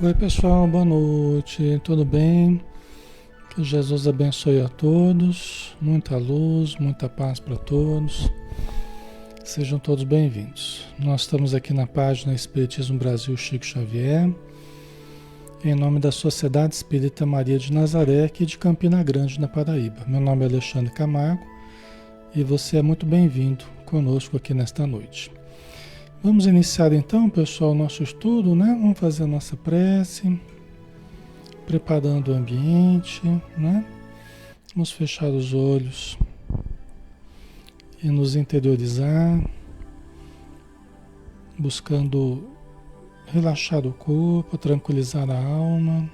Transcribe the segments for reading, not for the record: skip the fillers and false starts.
Oi, pessoal, boa noite, tudo bem? Que Jesus abençoe a todos, muita luz, muita paz para todos. Sejam todos bem-vindos. Nós estamos aqui na página Espiritismo Brasil Chico Xavier, em nome da Sociedade Espírita Maria de Nazaré, aqui de Campina Grande, na Paraíba. Meu nome é Alexandre Camargo e você é muito bem-vindo conosco aqui nesta noite. Vamos iniciar então, pessoal, o nosso estudo, né? Vamos fazer a nossa prece, preparando o ambiente, né? Vamos fechar os olhos e nos interiorizar, buscando relaxar o corpo, tranquilizar a alma,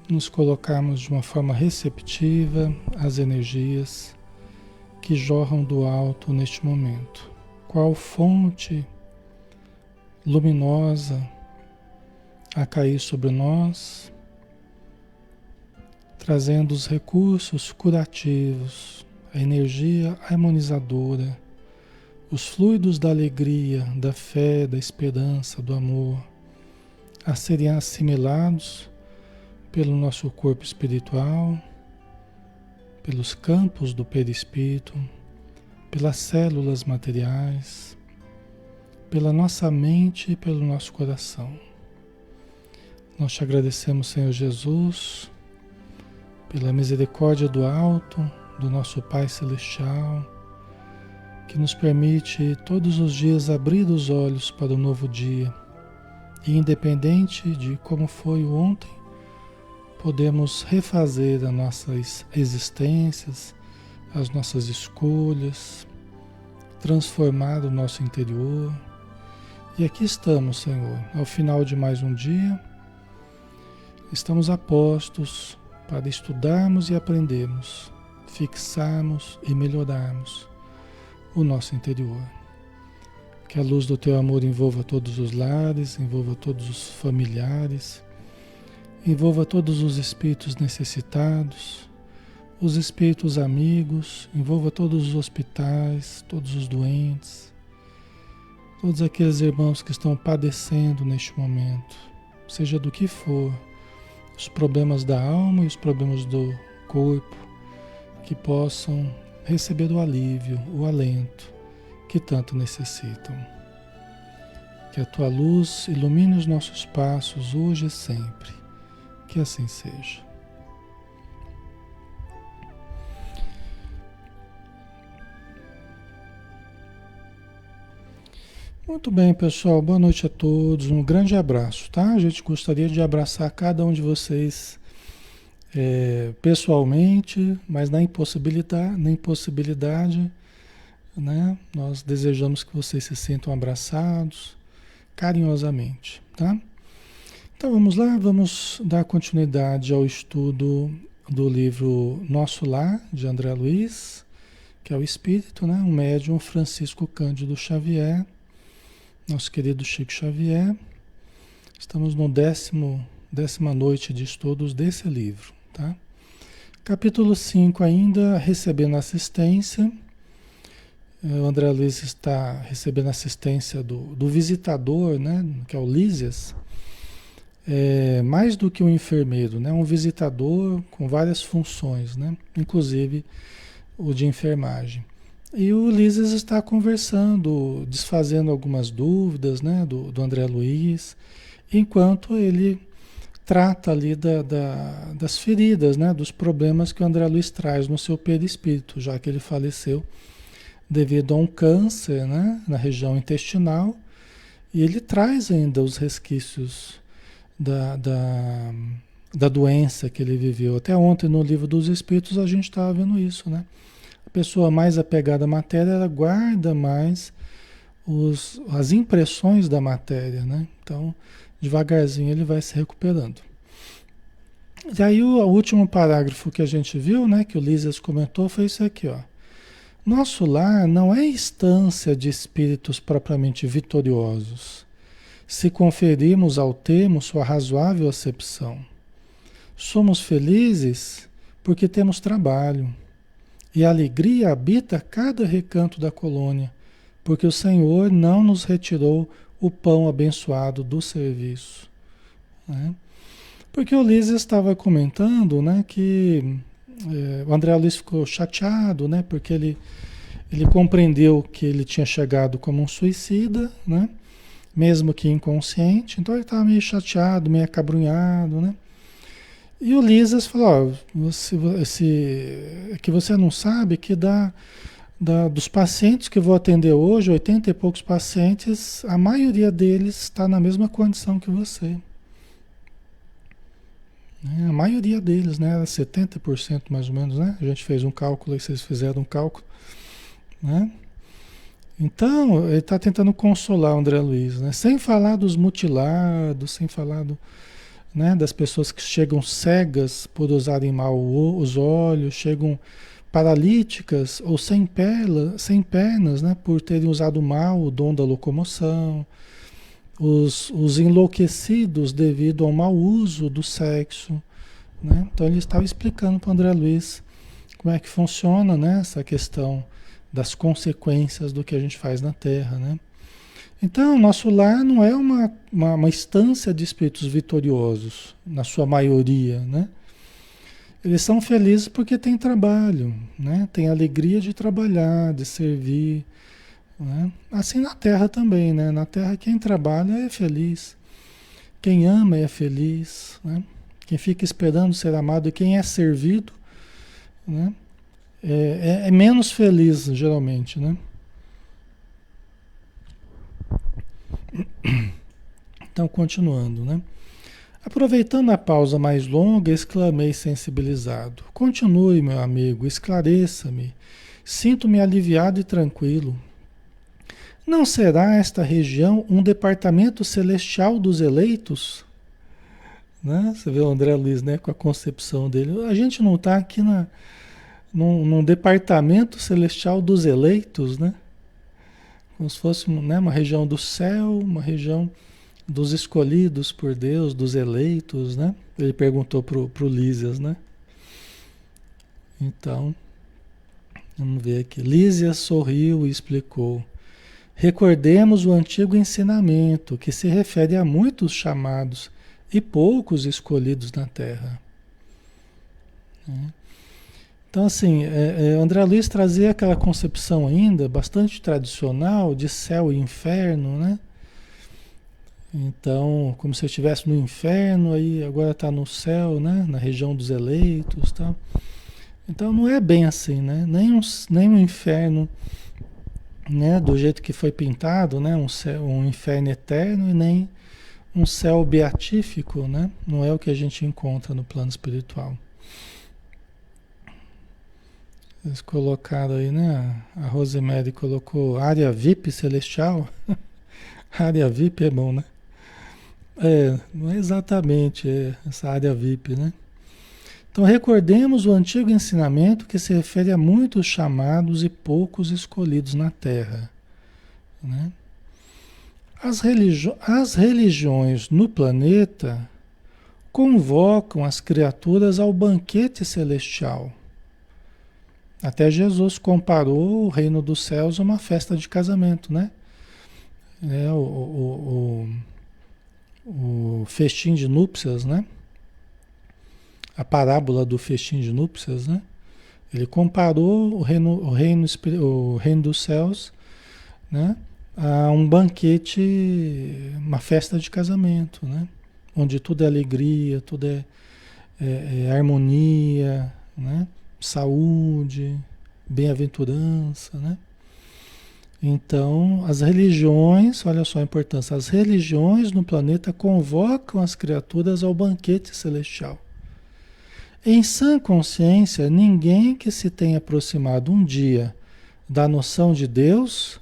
nos colocarmos de uma forma receptiva às energias que jorram do alto neste momento. Qual fonte luminosa a cair sobre nós, trazendo os recursos curativos, a energia harmonizadora, os fluidos da alegria, da fé, da esperança, do amor, a serem assimilados pelo nosso corpo espiritual, pelos campos do perispírito, pelas células materiais, pela nossa mente e pelo nosso coração. Nós te agradecemos, Senhor Jesus, pela misericórdia do alto, do nosso Pai Celestial, que nos permite todos os dias abrir os olhos para o novo dia. E independente de como foi o ontem, podemos refazer as nossas existências, as nossas escolhas, transformar o nosso interior. E aqui estamos, Senhor, ao final de mais um dia, estamos a postos para estudarmos e aprendermos, fixarmos e melhorarmos o nosso interior. Que a luz do Teu amor envolva todos os lares, envolva todos os familiares, envolva todos os espíritos necessitados, os espíritos amigos, envolva todos os hospitais, todos os doentes, todos aqueles irmãos que estão padecendo neste momento, seja do que for, os problemas da alma e os problemas do corpo, que possam receber o alívio, o alento que tanto necessitam. Que a Tua luz ilumine os nossos passos hoje e sempre, que assim seja. Muito bem, pessoal. Boa noite a todos. Um grande abraço, tá? A gente gostaria de abraçar cada um de vocês pessoalmente, mas na impossibilidade, né? Nós desejamos que vocês se sintam abraçados carinhosamente, tá? Então vamos lá, vamos dar continuidade ao estudo do livro Nosso Lar, de André Luiz, que é o espírito, né? O médium Francisco Cândido Xavier, nosso querido Chico Xavier. Estamos no décima noite de estudos desse livro, tá? Capítulo 5 ainda, recebendo assistência. O André Luiz está recebendo assistência do visitador, né? Que é o Lísias. Mais do que um enfermeiro, né? Um visitador com várias funções, né? Inclusive o de enfermagem. E o Lísias está conversando, desfazendo algumas dúvidas, né, do André Luiz, enquanto ele trata ali das feridas, né, dos problemas que o André Luiz traz no seu perispírito, já que ele faleceu devido a um câncer, né, na região intestinal, e ele traz ainda os resquícios da doença que ele viveu. Até ontem no Livro dos Espíritos a gente estava vendo isso, né? A pessoa mais apegada à matéria, ela guarda mais as impressões da matéria, né? Então, devagarzinho ele vai se recuperando. E aí o último parágrafo que a gente viu, né, que o Lísias comentou, foi isso aqui, ó. Nosso lar não é instância de espíritos propriamente vitoriosos, se conferirmos ao termo sua razoável acepção. Somos felizes porque temos trabalho. E a alegria habita cada recanto da colônia, porque o Senhor não nos retirou o pão abençoado do serviço. né? Porque o Lísias estava comentando, né, que o André Luiz ficou chateado, né, porque ele compreendeu que ele tinha chegado como um suicida, né, mesmo que inconsciente, então ele estava meio chateado, meio acabrunhado, né? E o Lísias falou, ó, que você não sabe que dos pacientes que eu vou atender hoje, 80 e poucos pacientes, a maioria deles está na mesma condição que você. Né? A maioria deles, né? 70% mais ou menos, né? A gente fez um cálculo aí, vocês fizeram um cálculo, né? Então, ele está tentando consolar o André Luiz, né? Sem falar dos mutilados, sem falar né, das pessoas que chegam cegas por usarem mal os olhos, chegam paralíticas ou sem pernas, né, por terem usado mal o dom da locomoção, os enlouquecidos devido ao mau uso do sexo, né? Então ele estava explicando para o André Luiz como é que funciona, né, essa questão das consequências do que a gente faz na Terra, né? Então, nosso lar não é uma instância de espíritos vitoriosos, na sua maioria, né? Eles são felizes porque têm trabalho, né? Tem alegria de trabalhar, de servir, né? Assim na Terra também, né? Na Terra quem trabalha é feliz, quem ama é feliz, né? Quem fica esperando ser amado e quem é servido, né? É menos feliz, geralmente, né? Então, continuando, né? Aproveitando a pausa mais longa, exclamei sensibilizado. Continue, meu amigo, esclareça-me. Sinto-me aliviado e tranquilo. Não será esta região um departamento celestial dos eleitos? Né? Você vê o André Luiz, né, com a concepção dele. A gente não está aqui num departamento celestial dos eleitos, né? Como se fosse, né, uma região do céu, uma região dos escolhidos por Deus, dos eleitos, né? Ele perguntou pro Lísias, né? Então, vamos ver aqui. Lísias sorriu e explicou. Recordemos o antigo ensinamento que se refere a muitos chamados e poucos escolhidos na Terra. Então, assim, André Luiz trazia aquela concepção ainda bastante tradicional de céu e inferno, né? Então, como se eu estivesse no inferno, aí agora está no céu, né? Na região dos eleitos, tá? Então, não é bem assim, né? Nem um inferno, né? Do jeito que foi pintado, né? Um inferno eterno e nem um céu beatífico, né? Não é o que a gente encontra no plano espiritual. Eles colocaram aí, né? A Rosemary colocou área VIP celestial. Área VIP é bom, né? Não é exatamente essa área VIP, né? Então recordemos o antigo ensinamento que se refere a muitos chamados e poucos escolhidos na Terra, né? As religiões no planeta convocam as criaturas ao banquete celestial. Até Jesus comparou o reino dos céus a uma festa de casamento, né? O festim de núpcias, né? A parábola do festim de núpcias, né? Ele comparou o reino dos céus, né, a um banquete, uma festa de casamento, né? Onde tudo é alegria, tudo é harmonia, né? Saúde, bem-aventurança, né? Então, as religiões, olha só a importância, as religiões no planeta convocam as criaturas ao banquete celestial. Em sã consciência, ninguém que se tenha aproximado um dia da noção de Deus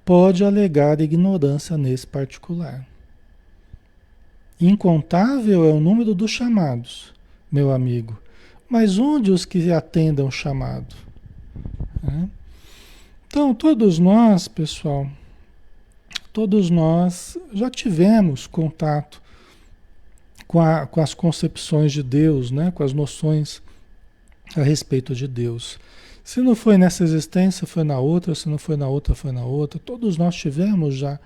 pode alegar ignorância nesse particular. Incontável é o número dos chamados, meu amigo, mas onde os que atendam o chamado? Então, todos nós, pessoal, todos nós já tivemos contato com as concepções de Deus, né? Com as noções a respeito de Deus. Se não foi nessa existência, foi na outra, se não foi na outra, foi na outra. Todos nós tivemos já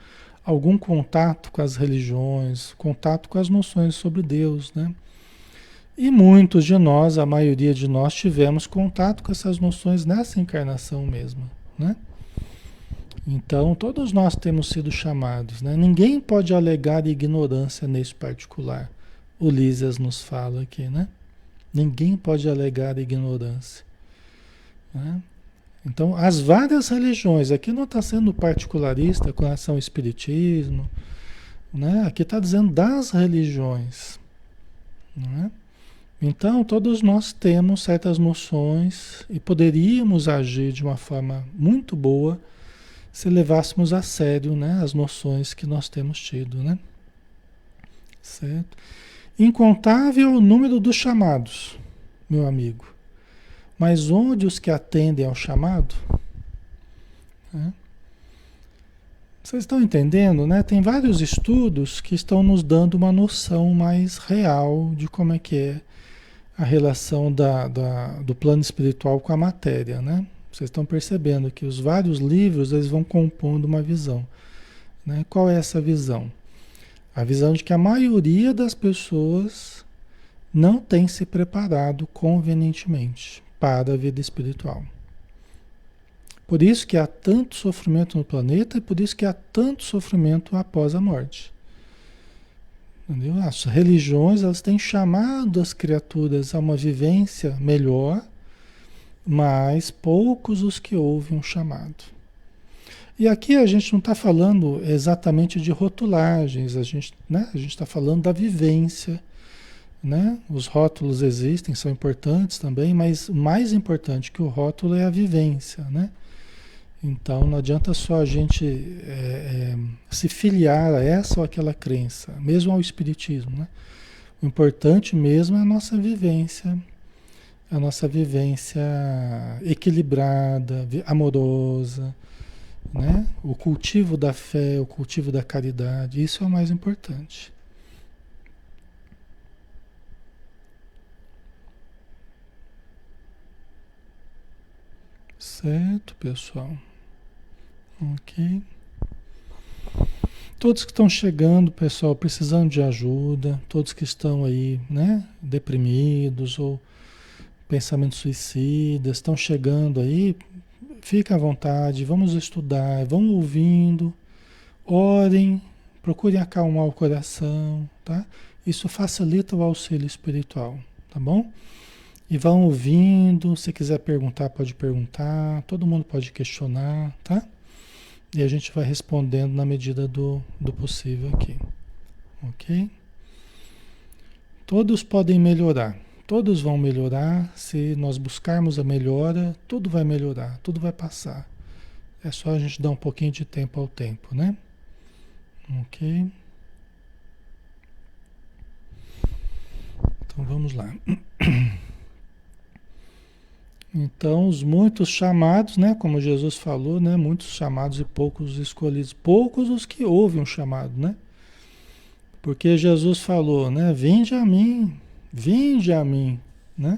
algum contato com as religiões, contato com as noções sobre Deus, né? E muitos de nós, a maioria de nós, tivemos contato com essas noções nessa encarnação mesmo, né? Então, todos nós temos sido chamados, né? Ninguém pode alegar ignorância nesse particular. O Lísias nos fala aqui, né? Ninguém pode alegar ignorância, né? Então, as várias religiões, aqui não está sendo particularista com relação ao espiritismo, né? Aqui está dizendo das religiões, né? Então, todos nós temos certas noções e poderíamos agir de uma forma muito boa se levássemos a sério, né, as noções que nós temos tido, né? Certo? Incontável o número dos chamados, meu amigo. Mas onde os que atendem ao chamado? Né? Vocês estão entendendo, né? Tem vários estudos que estão nos dando uma noção mais real de como é que é a relação do plano espiritual com a matéria, né? Vocês estão percebendo que os vários livros eles vão compondo uma visão, né? Qual é essa visão? A visão de que a maioria das pessoas não tem se preparado convenientemente para a vida espiritual. Por isso que há tanto sofrimento no planeta e por isso que há tanto sofrimento após a morte. Entendeu? As religiões elas têm chamado as criaturas a uma vivência melhor, mas poucos os que ouvem o chamado. E aqui a gente não está falando exatamente de rotulagens, a gente está falando da vivência, né? Os rótulos existem, são importantes também, mas o mais importante que o rótulo é a vivência, né? Então não adianta só a gente se filiar a essa ou aquela crença, mesmo ao espiritismo, né? O importante mesmo é a nossa vivência equilibrada, amorosa, né? O cultivo da fé, o cultivo da caridade, isso é o mais importante. Certo, pessoal? Ok. Todos que estão chegando, pessoal, precisando de ajuda, todos que estão aí, né, deprimidos ou pensamentos suicidas, estão chegando aí, fiquem à vontade, vamos estudar, vão ouvindo, orem, procurem acalmar o coração, tá? Isso facilita o auxílio espiritual, tá bom? E vão ouvindo, se quiser perguntar, pode perguntar, todo mundo pode questionar, tá? E a gente vai respondendo na medida do possível aqui, ok? Todos podem melhorar, todos vão melhorar, se nós buscarmos a melhora, tudo vai melhorar, tudo vai passar. É só a gente dar um pouquinho de tempo ao tempo, né? Ok? Então vamos lá. Então, os muitos chamados, né, como Jesus falou, né, muitos chamados e poucos escolhidos, poucos os que ouvem o chamado, né? Porque Jesus falou, né, vinde a mim, né?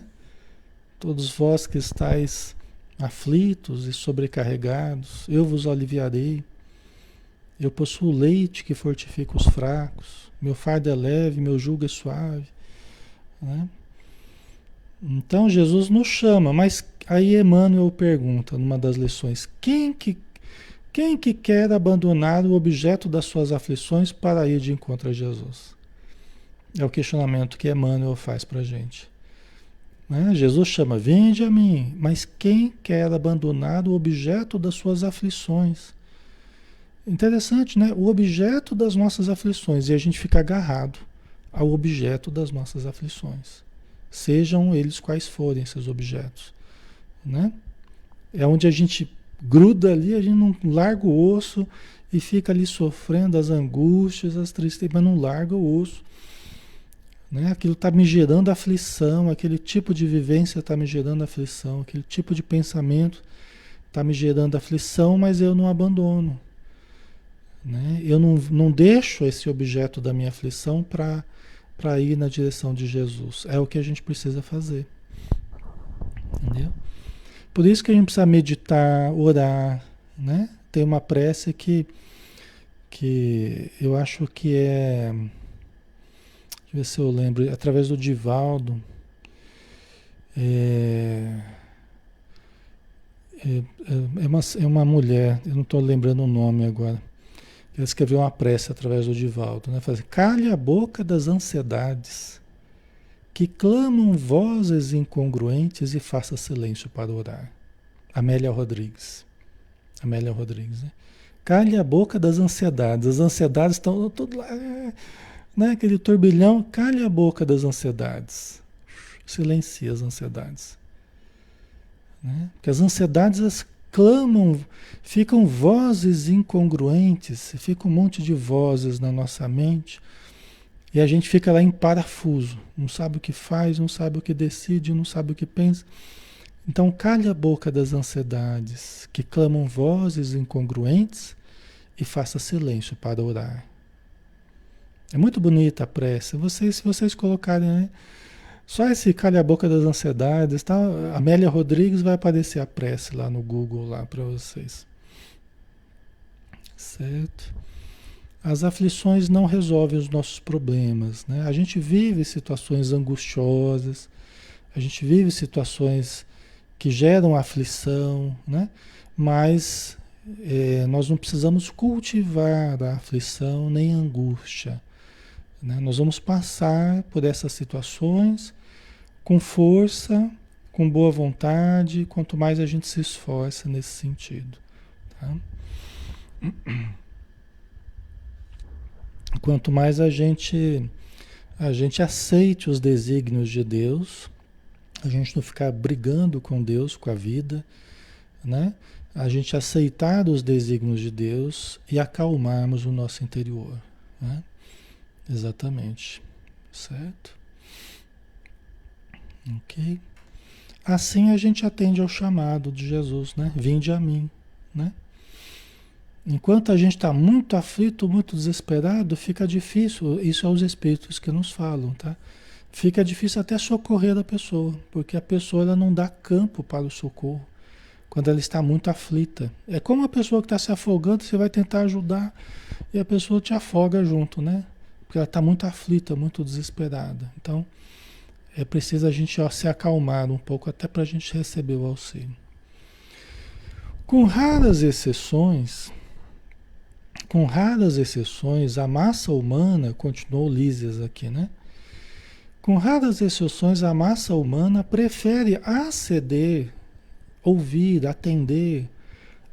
Todos vós que estáis aflitos e sobrecarregados, eu vos aliviarei. Eu possuo leite que fortifica os fracos, meu fardo é leve, meu jugo é suave, né? Então Jesus nos chama, mas aí Emmanuel pergunta numa das lições, quem que quer abandonar o objeto das suas aflições para ir de encontro a Jesus? É o questionamento que Emmanuel faz para a gente. Né? Jesus chama, vinde a mim, mas quem quer abandonar o objeto das suas aflições? Interessante, né? O objeto das nossas aflições, e a gente fica agarrado ao objeto das nossas aflições. Sejam eles quais forem esses objetos, né? É onde a gente gruda ali, a gente não larga o osso e fica ali sofrendo as angústias, as tristezas, mas não larga o osso, né? Aquilo está me gerando aflição, aquele tipo de vivência está me gerando aflição, aquele tipo de pensamento está me gerando aflição, mas eu não abandono, né? Eu não deixo esse objeto da minha aflição para ir na direção de Jesus. É o que a gente precisa fazer. Entendeu? Por isso que a gente precisa meditar, orar, né? Tem uma prece que que eu acho que é, deixa eu ver se eu lembro, através do Divaldo, é, é uma mulher, eu não estou lembrando o nome agora. Ela escreveu uma prece através do Divaldo, né? Faz, cale a boca das ansiedades, que clamam vozes incongruentes e faça silêncio para orar. Amélia Rodrigues. Amélia Rodrigues, né? Cale a boca das ansiedades. As ansiedades estão tudo lá, né? Aquele turbilhão. Cale a boca das ansiedades. Silencia as ansiedades. Né? Porque as ansiedades elas clamam, ficam vozes incongruentes, fica um monte de vozes na nossa mente e a gente fica lá em parafuso, não sabe o que faz, não sabe o que decide, não sabe o que pensa. Então cale a boca das ansiedades que clamam vozes incongruentes e faça silêncio para orar. É muito bonita a prece. Se vocês colocarem, né? Só esse calha a boca das ansiedades, tá? Amélia Rodrigues vai aparecer a prece lá no Google lá para vocês. Certo? As aflições não resolvem os nossos problemas, né? A gente vive situações angustiosas, a gente vive situações que geram aflição, né? Mas nós não precisamos cultivar a aflição nem a angústia, né? Nós vamos passar por essas situações com força, com boa vontade, quanto mais a gente se esforça nesse sentido. Tá? Quanto mais a gente aceite os desígnios de Deus, a gente não ficar brigando com Deus, com a vida, né? A gente aceitar os desígnios de Deus e acalmarmos o nosso interior. Né? Exatamente. Certo? Ok? Assim a gente atende ao chamado de Jesus, né? Vinde a mim, né? Enquanto a gente está muito aflito, muito desesperado, fica difícil, isso é os espíritos que nos falam, tá? Fica difícil até socorrer a pessoa, porque a pessoa ela não dá campo para o socorro quando ela está muito aflita. É como uma pessoa que está se afogando, você vai tentar ajudar e a pessoa te afoga junto, né? Porque ela está muito aflita, muito desesperada. Então, é preciso a gente se acalmar um pouco até para a gente receber o auxílio. Com raras exceções, a massa humana, continuou Lísias aqui, né? Com raras exceções, a massa humana prefere aceder, ouvir, atender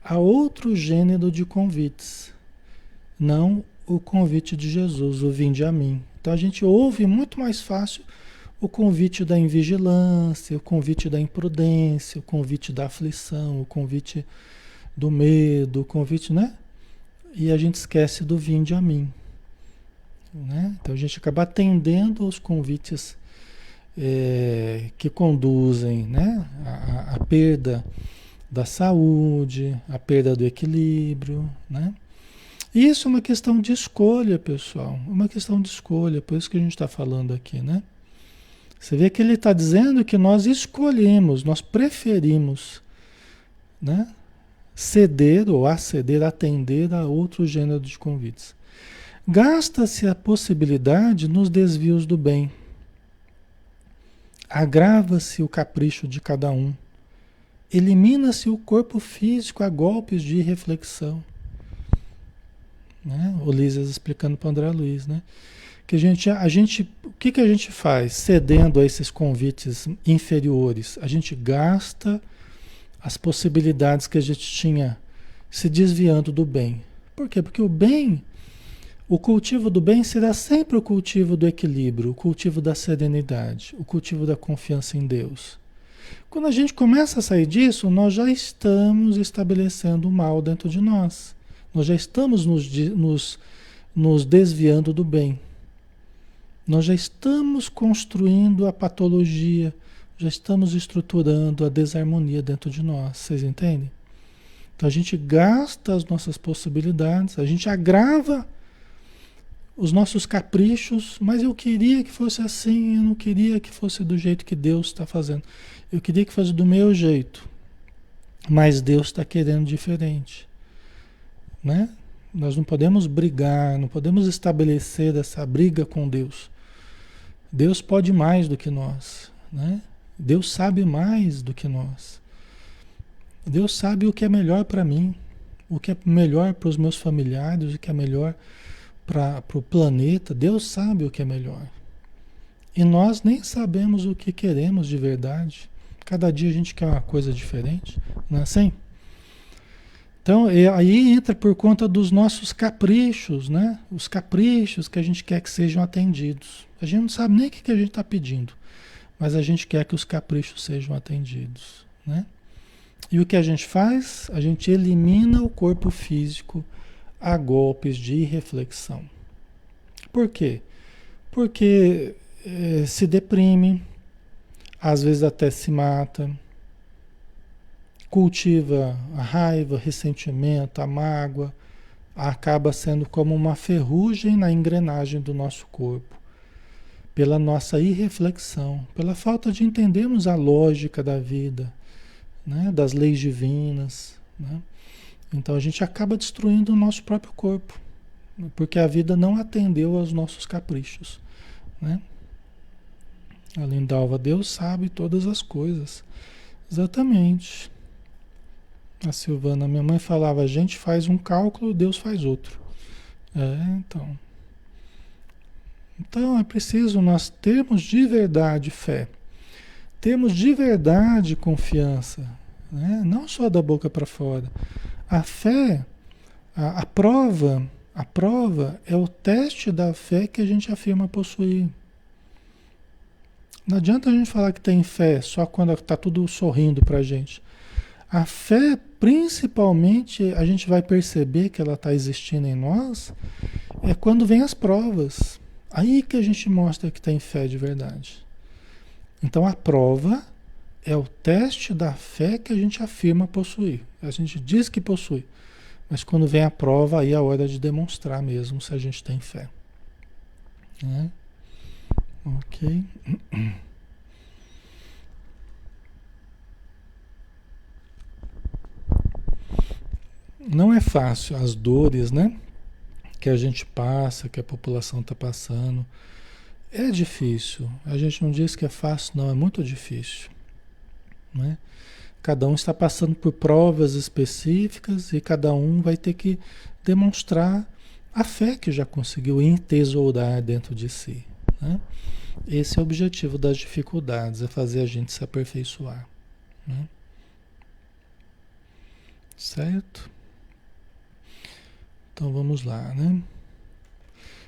a outro gênero de convites, não o convite de Jesus, o vinde a mim. Então a gente ouve muito mais fácil o convite da invigilância, o convite da imprudência, o convite da aflição, o convite do medo, o convite, né? E a gente esquece do vinde a mim. Né? Então a gente acaba atendendo aos convites que conduzem, né? A perda da saúde, a perda do equilíbrio. Né? Isso é uma questão de escolha, pessoal. Uma questão de escolha, por isso que a gente está falando aqui. Né? Você vê que ele está dizendo que nós escolhemos, nós preferimos, né? Ceder ou aceder, atender a outro gênero de convites. Gasta-se a possibilidade nos desvios do bem. Agrava-se o capricho de cada um. Elimina-se o corpo físico a golpes de irreflexão. Né? O Lísias explicando para o André Luiz, né? Que o que a gente faz cedendo a esses convites inferiores? A gente gasta as possibilidades que a gente tinha se desviando do bem. Por quê? Porque o cultivo do bem será sempre o cultivo do equilíbrio, o cultivo da serenidade, o cultivo da confiança em Deus. Quando a gente começa a sair disso, nós já estamos estabelecendo o mal dentro de nós. Nós já estamos nos desviando do bem. Nós já estamos construindo a patologia, já estamos estruturando a desarmonia dentro de nós. Vocês entendem? Então a gente gasta as nossas possibilidades, a gente agrava os nossos caprichos, mas eu queria que fosse assim, eu não queria que fosse do jeito que Deus está fazendo. Eu queria que fosse do meu jeito, mas Deus está querendo diferente, né? Nós não podemos brigar, não podemos estabelecer essa briga com Deus. Deus pode mais do que nós, né? Deus sabe mais do que nós. Deus sabe o que é melhor para mim, o que é melhor para os meus familiares, o que é melhor para o planeta. Deus sabe o que é melhor. E nós nem sabemos o que queremos de verdade. Cada dia a gente quer uma coisa diferente, não é assim? Então, aí entra por conta dos nossos caprichos, né? Os caprichos que a gente quer que sejam atendidos. A gente não sabe nem o que a gente está pedindo, mas a gente quer que os caprichos sejam atendidos, né? E o que a gente faz? A gente elimina o corpo físico a golpes de irreflexão. Por quê? Porque se deprime, às vezes até se mata, cultiva a raiva, ressentimento, a mágoa, acaba sendo como uma ferrugem na engrenagem do nosso corpo, pela nossa irreflexão, pela falta de entendermos a lógica da vida, né, das leis divinas, né? Então a gente acaba destruindo o nosso próprio corpo, porque a vida não atendeu aos nossos caprichos, né? A Lindalva, Deus sabe todas as coisas. Exatamente. A Silvana, minha mãe falava, a gente faz um cálculo, Deus faz outro. Então. Então é preciso nós termos de verdade fé. Temos de verdade confiança, né? Não só da boca para fora. A fé, a prova é o teste da fé que a gente afirma possuir. Não adianta a gente falar que tem fé só quando está tudo sorrindo para a gente. A fé, principalmente, a gente vai perceber que ela está existindo em nós, é quando vem as provas. Aí que a gente mostra que tem fé de verdade. Então a prova é o teste da fé que a gente afirma possuir. A gente diz que possui, mas quando vem a prova, aí é a hora de demonstrar mesmo se a gente tem fé. Né? Ok. Não é fácil as dores, né? Que a gente passa, que a população está passando. É difícil. A gente não diz que é fácil, não. É muito difícil. Né? Cada um está passando por provas específicas e cada um vai ter que demonstrar a fé que já conseguiu entesourar dentro de si. Né? Esse é o objetivo das dificuldades, é fazer a gente se aperfeiçoar. Né? Certo? Então vamos lá, né?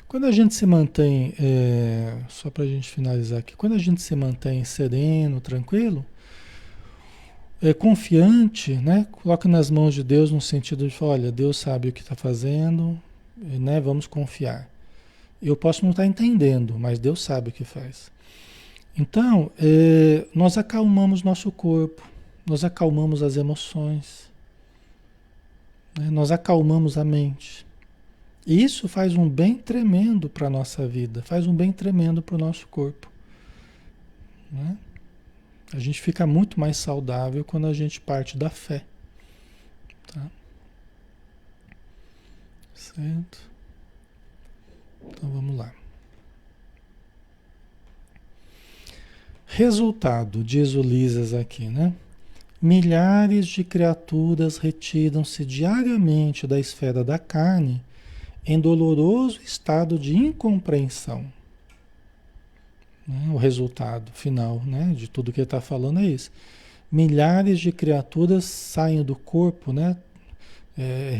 Quando a gente se mantém, só para a gente finalizar aqui, quando a gente se mantém sereno, tranquilo, confiante, né? Coloca nas mãos de Deus no sentido de, olha, Deus sabe o que está fazendo, né? Vamos confiar. Eu posso não estar entendendo, mas Deus sabe o que faz. Então, nós acalmamos nosso corpo, nós acalmamos as emoções, né? Nós acalmamos a mente. E isso faz um bem tremendo para a nossa vida, faz um bem tremendo para o nosso corpo. Né? A gente fica muito mais saudável quando a gente parte da fé. Tá? Certo? Então vamos lá. Resultado, diz o Lisas aqui, né? Milhares de criaturas retiram-se diariamente da esfera da carne em doloroso estado de incompreensão. Né? O resultado final, né, de tudo que ele está falando é isso. Milhares de criaturas saem do corpo, né,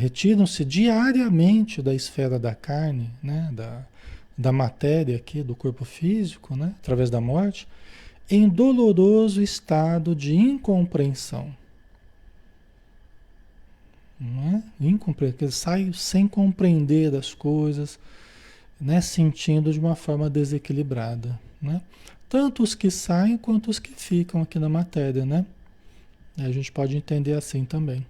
retiram-se diariamente da esfera da carne, né, da matéria aqui, do corpo físico, né, através da morte, em doloroso estado de incompreensão. Não é? Ele sai sem compreender as coisas, né? Sentindo de uma forma desequilibrada. Né? Tanto os que saem quanto os que ficam aqui na matéria. Né? A gente pode entender assim também.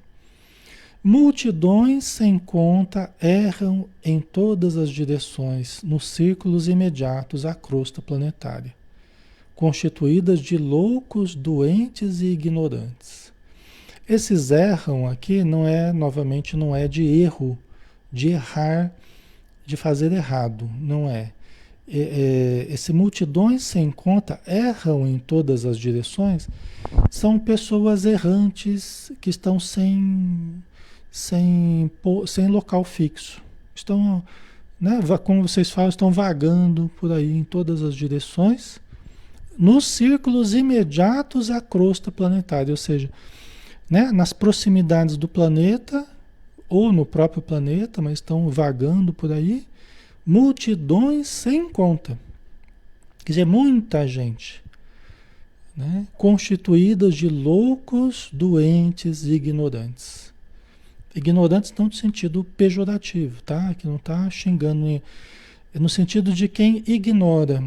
Multidões sem conta erram em todas as direções, nos círculos imediatos à crosta planetária, constituídas de loucos, doentes e ignorantes. Esses erram aqui não é de erro de errar, de fazer errado, não é. Esse multidões sem conta erram em todas as direções, são pessoas errantes que estão sem local fixo. Estão, né, como vocês falam, estão vagando por aí em todas as direções, nos círculos imediatos à crosta planetária, ou seja, né, nas proximidades do planeta ou no próprio planeta, mas estão vagando por aí, multidões sem conta. Quer dizer, muita gente, né, constituídas de loucos, doentes e ignorantes. Ignorantes não no sentido pejorativo, tá? Que não está xingando, é no sentido de quem ignora.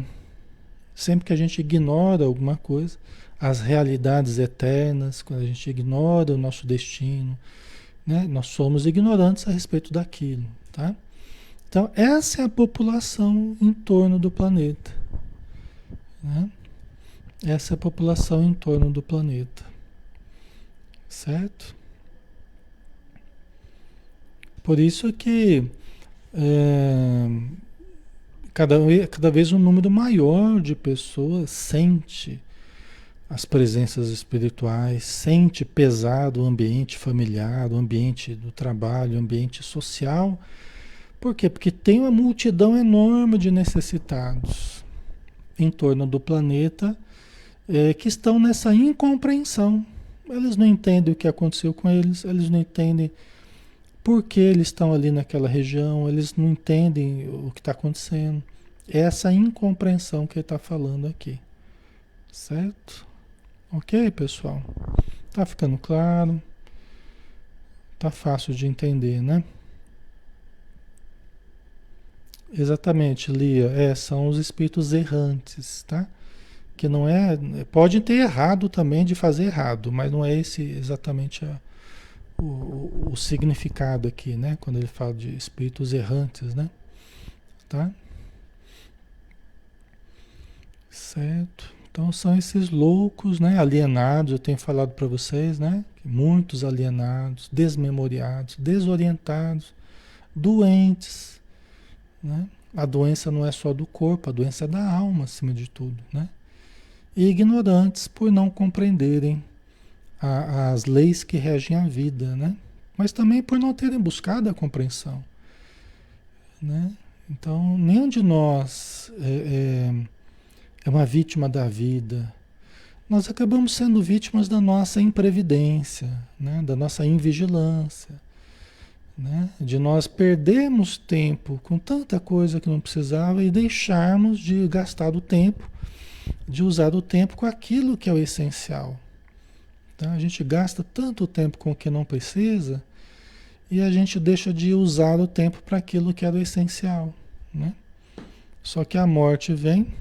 Sempre que a gente ignora alguma coisa, as realidades eternas, quando a gente ignora o nosso destino, né? Nós somos ignorantes a respeito daquilo, tá? Então, essa é a população em torno do planeta, né? Essa é a população em torno do planeta, certo? Por isso que cada vez um número maior de pessoas sente as presenças espirituais, sente pesado o ambiente familiar, o ambiente do trabalho, o ambiente social. Por quê? Porque tem uma multidão enorme de necessitados em torno do planeta que estão nessa incompreensão. Eles não entendem o que aconteceu com eles, eles não entendem por que eles estão ali naquela região, eles não entendem o que está acontecendo. É essa incompreensão que ele está falando aqui. Certo? Ok, pessoal? Tá ficando claro? Tá fácil de entender, né? Exatamente, Lia. São os espíritos errantes, tá? Que não é. Pode ter errado também de fazer errado, mas não é esse exatamente o significado aqui, né? Quando ele fala de espíritos errantes, né? Tá? Certo. Então são esses loucos, né? Alienados, eu tenho falado para vocês, né? Muitos alienados, desmemoriados, desorientados, doentes, né? A doença não é só do corpo, a doença é da alma, acima de tudo, né? E ignorantes por não compreenderem as leis que regem a vida, né? Mas também por não terem buscado a compreensão, né? Então, nenhum de nós é uma vítima da vida. Nós acabamos sendo vítimas da nossa imprevidência, né? Da nossa invigilância, né? De nós perdermos tempo com tanta coisa que não precisava e deixarmos de gastar o tempo, de usar o tempo com aquilo que é o essencial. Tá? A gente gasta tanto tempo com o que não precisa e a gente deixa de usar o tempo para aquilo que era o essencial, né? Só que a morte vem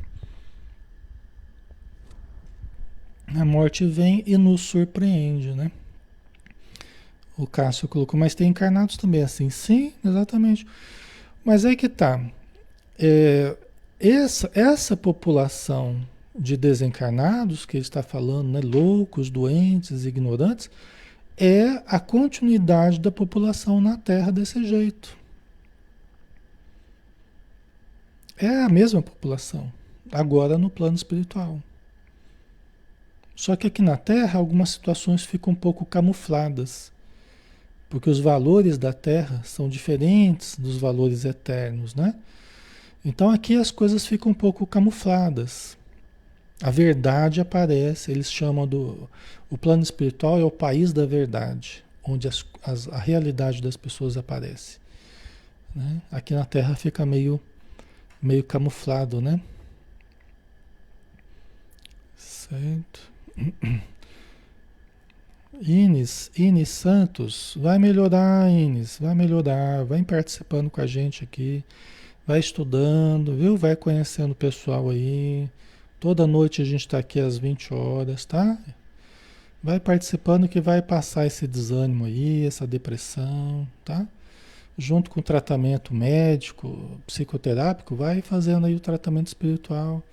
e nos surpreende, né? O Cássio colocou, mas tem encarnados também assim. Sim, exatamente. Mas aí que tá. Essa população de desencarnados que ele está falando, né, loucos, doentes, ignorantes, é a continuidade da população na Terra desse jeito. É a mesma população, agora no plano espiritual. Só que aqui na Terra algumas situações ficam um pouco camufladas, porque os valores da Terra são diferentes dos valores eternos, né? Então aqui as coisas ficam um pouco camufladas. A verdade aparece, eles chamam o plano espiritual é o país da verdade, onde a realidade das pessoas aparece, né? Aqui na Terra fica meio camuflado, né? Certo. Ines Santos, vai melhorar, Ines, vai melhorar, vai participando com a gente aqui, vai estudando, viu? Vai conhecendo o pessoal aí. Toda noite a gente está aqui às 20 horas, tá? Vai participando que vai passar esse desânimo aí, essa depressão, tá? Junto com o tratamento médico, psicoterápico, vai fazendo aí o tratamento espiritual,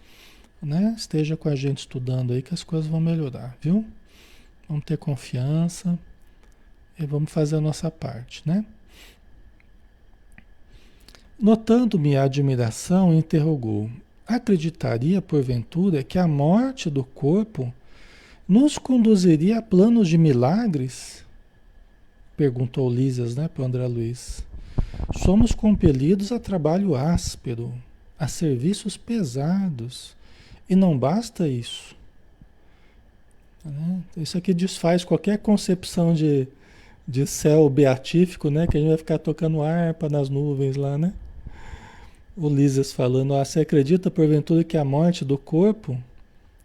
né? Esteja com a gente estudando aí que as coisas vão melhorar, viu? Vamos ter confiança e vamos fazer a nossa parte, né? Notando minha admiração, interrogou: acreditaria, porventura, que a morte do corpo nos conduziria a planos de milagres? Perguntou Lísias, né, para o André Luiz. Somos compelidos a trabalho áspero, a serviços pesados. E não basta isso, né? Isso aqui desfaz qualquer concepção de céu beatífico, né? Que a gente vai ficar tocando harpa nas nuvens lá, né? O Lísias falando: você acredita porventura que a morte do corpo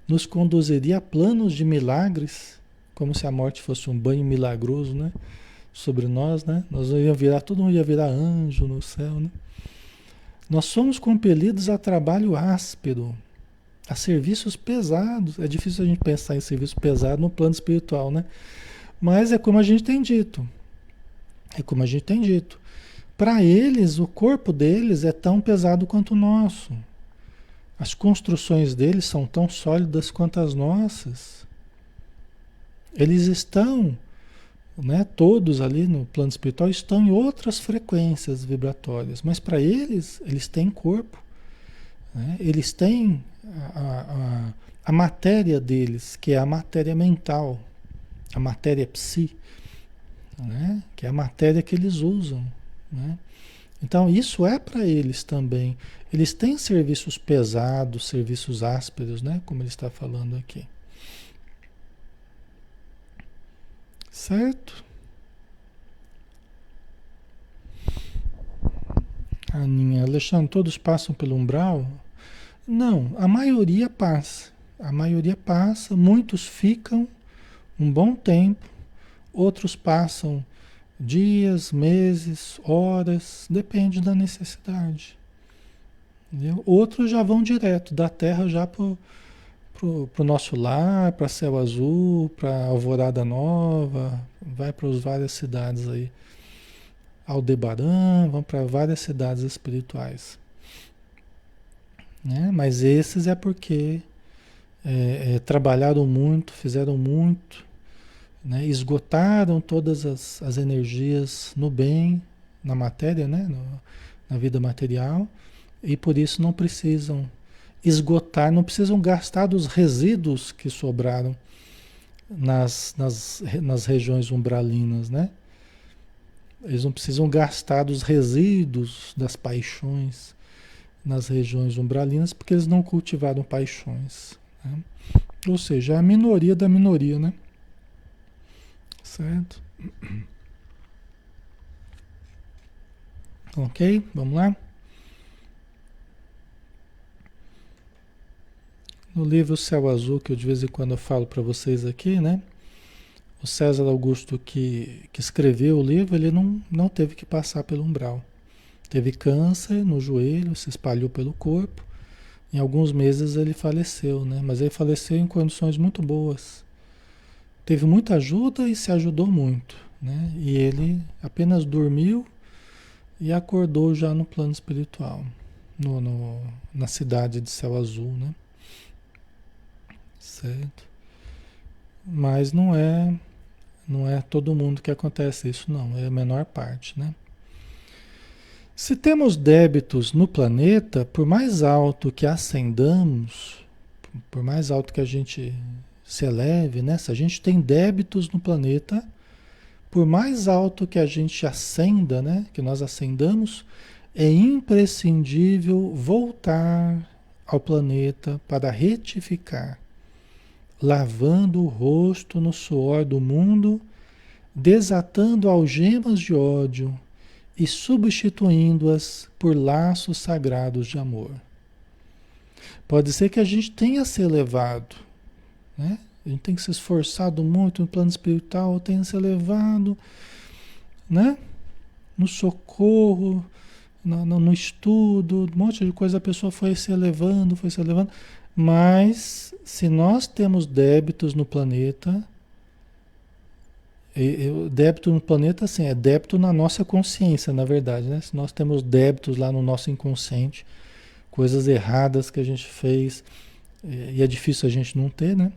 nos conduziria a planos de milagres? Como se a morte fosse um banho milagroso, né? Sobre nós, né? Nós ia virar, todo mundo ia virar anjo no céu, né? Nós somos compelidos a trabalho áspero, a serviços pesados. É difícil a gente pensar em serviço pesado no plano espiritual, né? Mas é como a gente tem dito. É como a gente tem dito. Para eles, o corpo deles é tão pesado quanto o nosso. As construções deles são tão sólidas quanto as nossas. Eles estão, né, todos ali no plano espiritual estão em outras frequências vibratórias, mas para eles, eles têm corpo, né? Eles têm a matéria deles, que é a matéria mental, a matéria psi, né? Que é a matéria que eles usam, né? Então isso é para eles também. Eles têm serviços pesados, serviços ásperos, né? Como ele está falando aqui. Certo? Aninha, Alexandre, todos passam pelo umbral? Não, a maioria passa. A maioria passa, muitos ficam um bom tempo, outros passam dias, meses, horas, depende da necessidade. Entendeu? Outros já vão direto da Terra já pro nosso lar, para Céu Azul, para Alvorada Nova, vai para as várias cidades aí. Aldebaran, vão para várias cidades espirituais. Né? Mas esses é porque trabalharam muito, fizeram muito, né? Esgotaram todas as energias no bem, na matéria, né? Na vida material, e por isso não precisam esgotar, não precisam gastar dos resíduos que sobraram nas regiões umbralinas, né? Eles não precisam gastar dos resíduos das paixões nas regiões umbralinas, porque eles não cultivaram paixões, né? Ou seja, é a minoria da minoria, né? Certo? Ok? Vamos lá? No livro Céu Azul, que eu de vez em quando eu falo para vocês aqui, né? O César Augusto que escreveu o livro, ele não teve que passar pelo umbral. Teve câncer no joelho, se espalhou pelo corpo. Em alguns meses ele faleceu, né? Mas ele faleceu em condições muito boas. Teve muita ajuda e se ajudou muito, né? E ele apenas dormiu e acordou já no plano espiritual, na cidade de Céu Azul, né? Certo? Mas não é todo mundo que acontece isso, não. É a menor parte, né? Se temos débitos no planeta, por mais alto que ascendamos, por mais alto que a gente se eleve, né? Se a gente tem débitos no planeta, por mais alto que a gente ascenda, né? Que nós ascendamos, é imprescindível voltar ao planeta para retificar, lavando o rosto no suor do mundo, desatando algemas de ódio e substituindo-as por laços sagrados de amor. Pode ser que a gente tenha se elevado, né? A gente tem que se esforçado muito no plano espiritual, tenha se elevado, né? No socorro, no estudo, um monte de coisa, a pessoa foi se elevando, mas se nós temos débitos no planeta, débito no planeta, assim, é débito na nossa consciência, na verdade, né? Se nós temos débitos lá no nosso inconsciente, coisas erradas que a gente fez, e é difícil a gente não ter, né?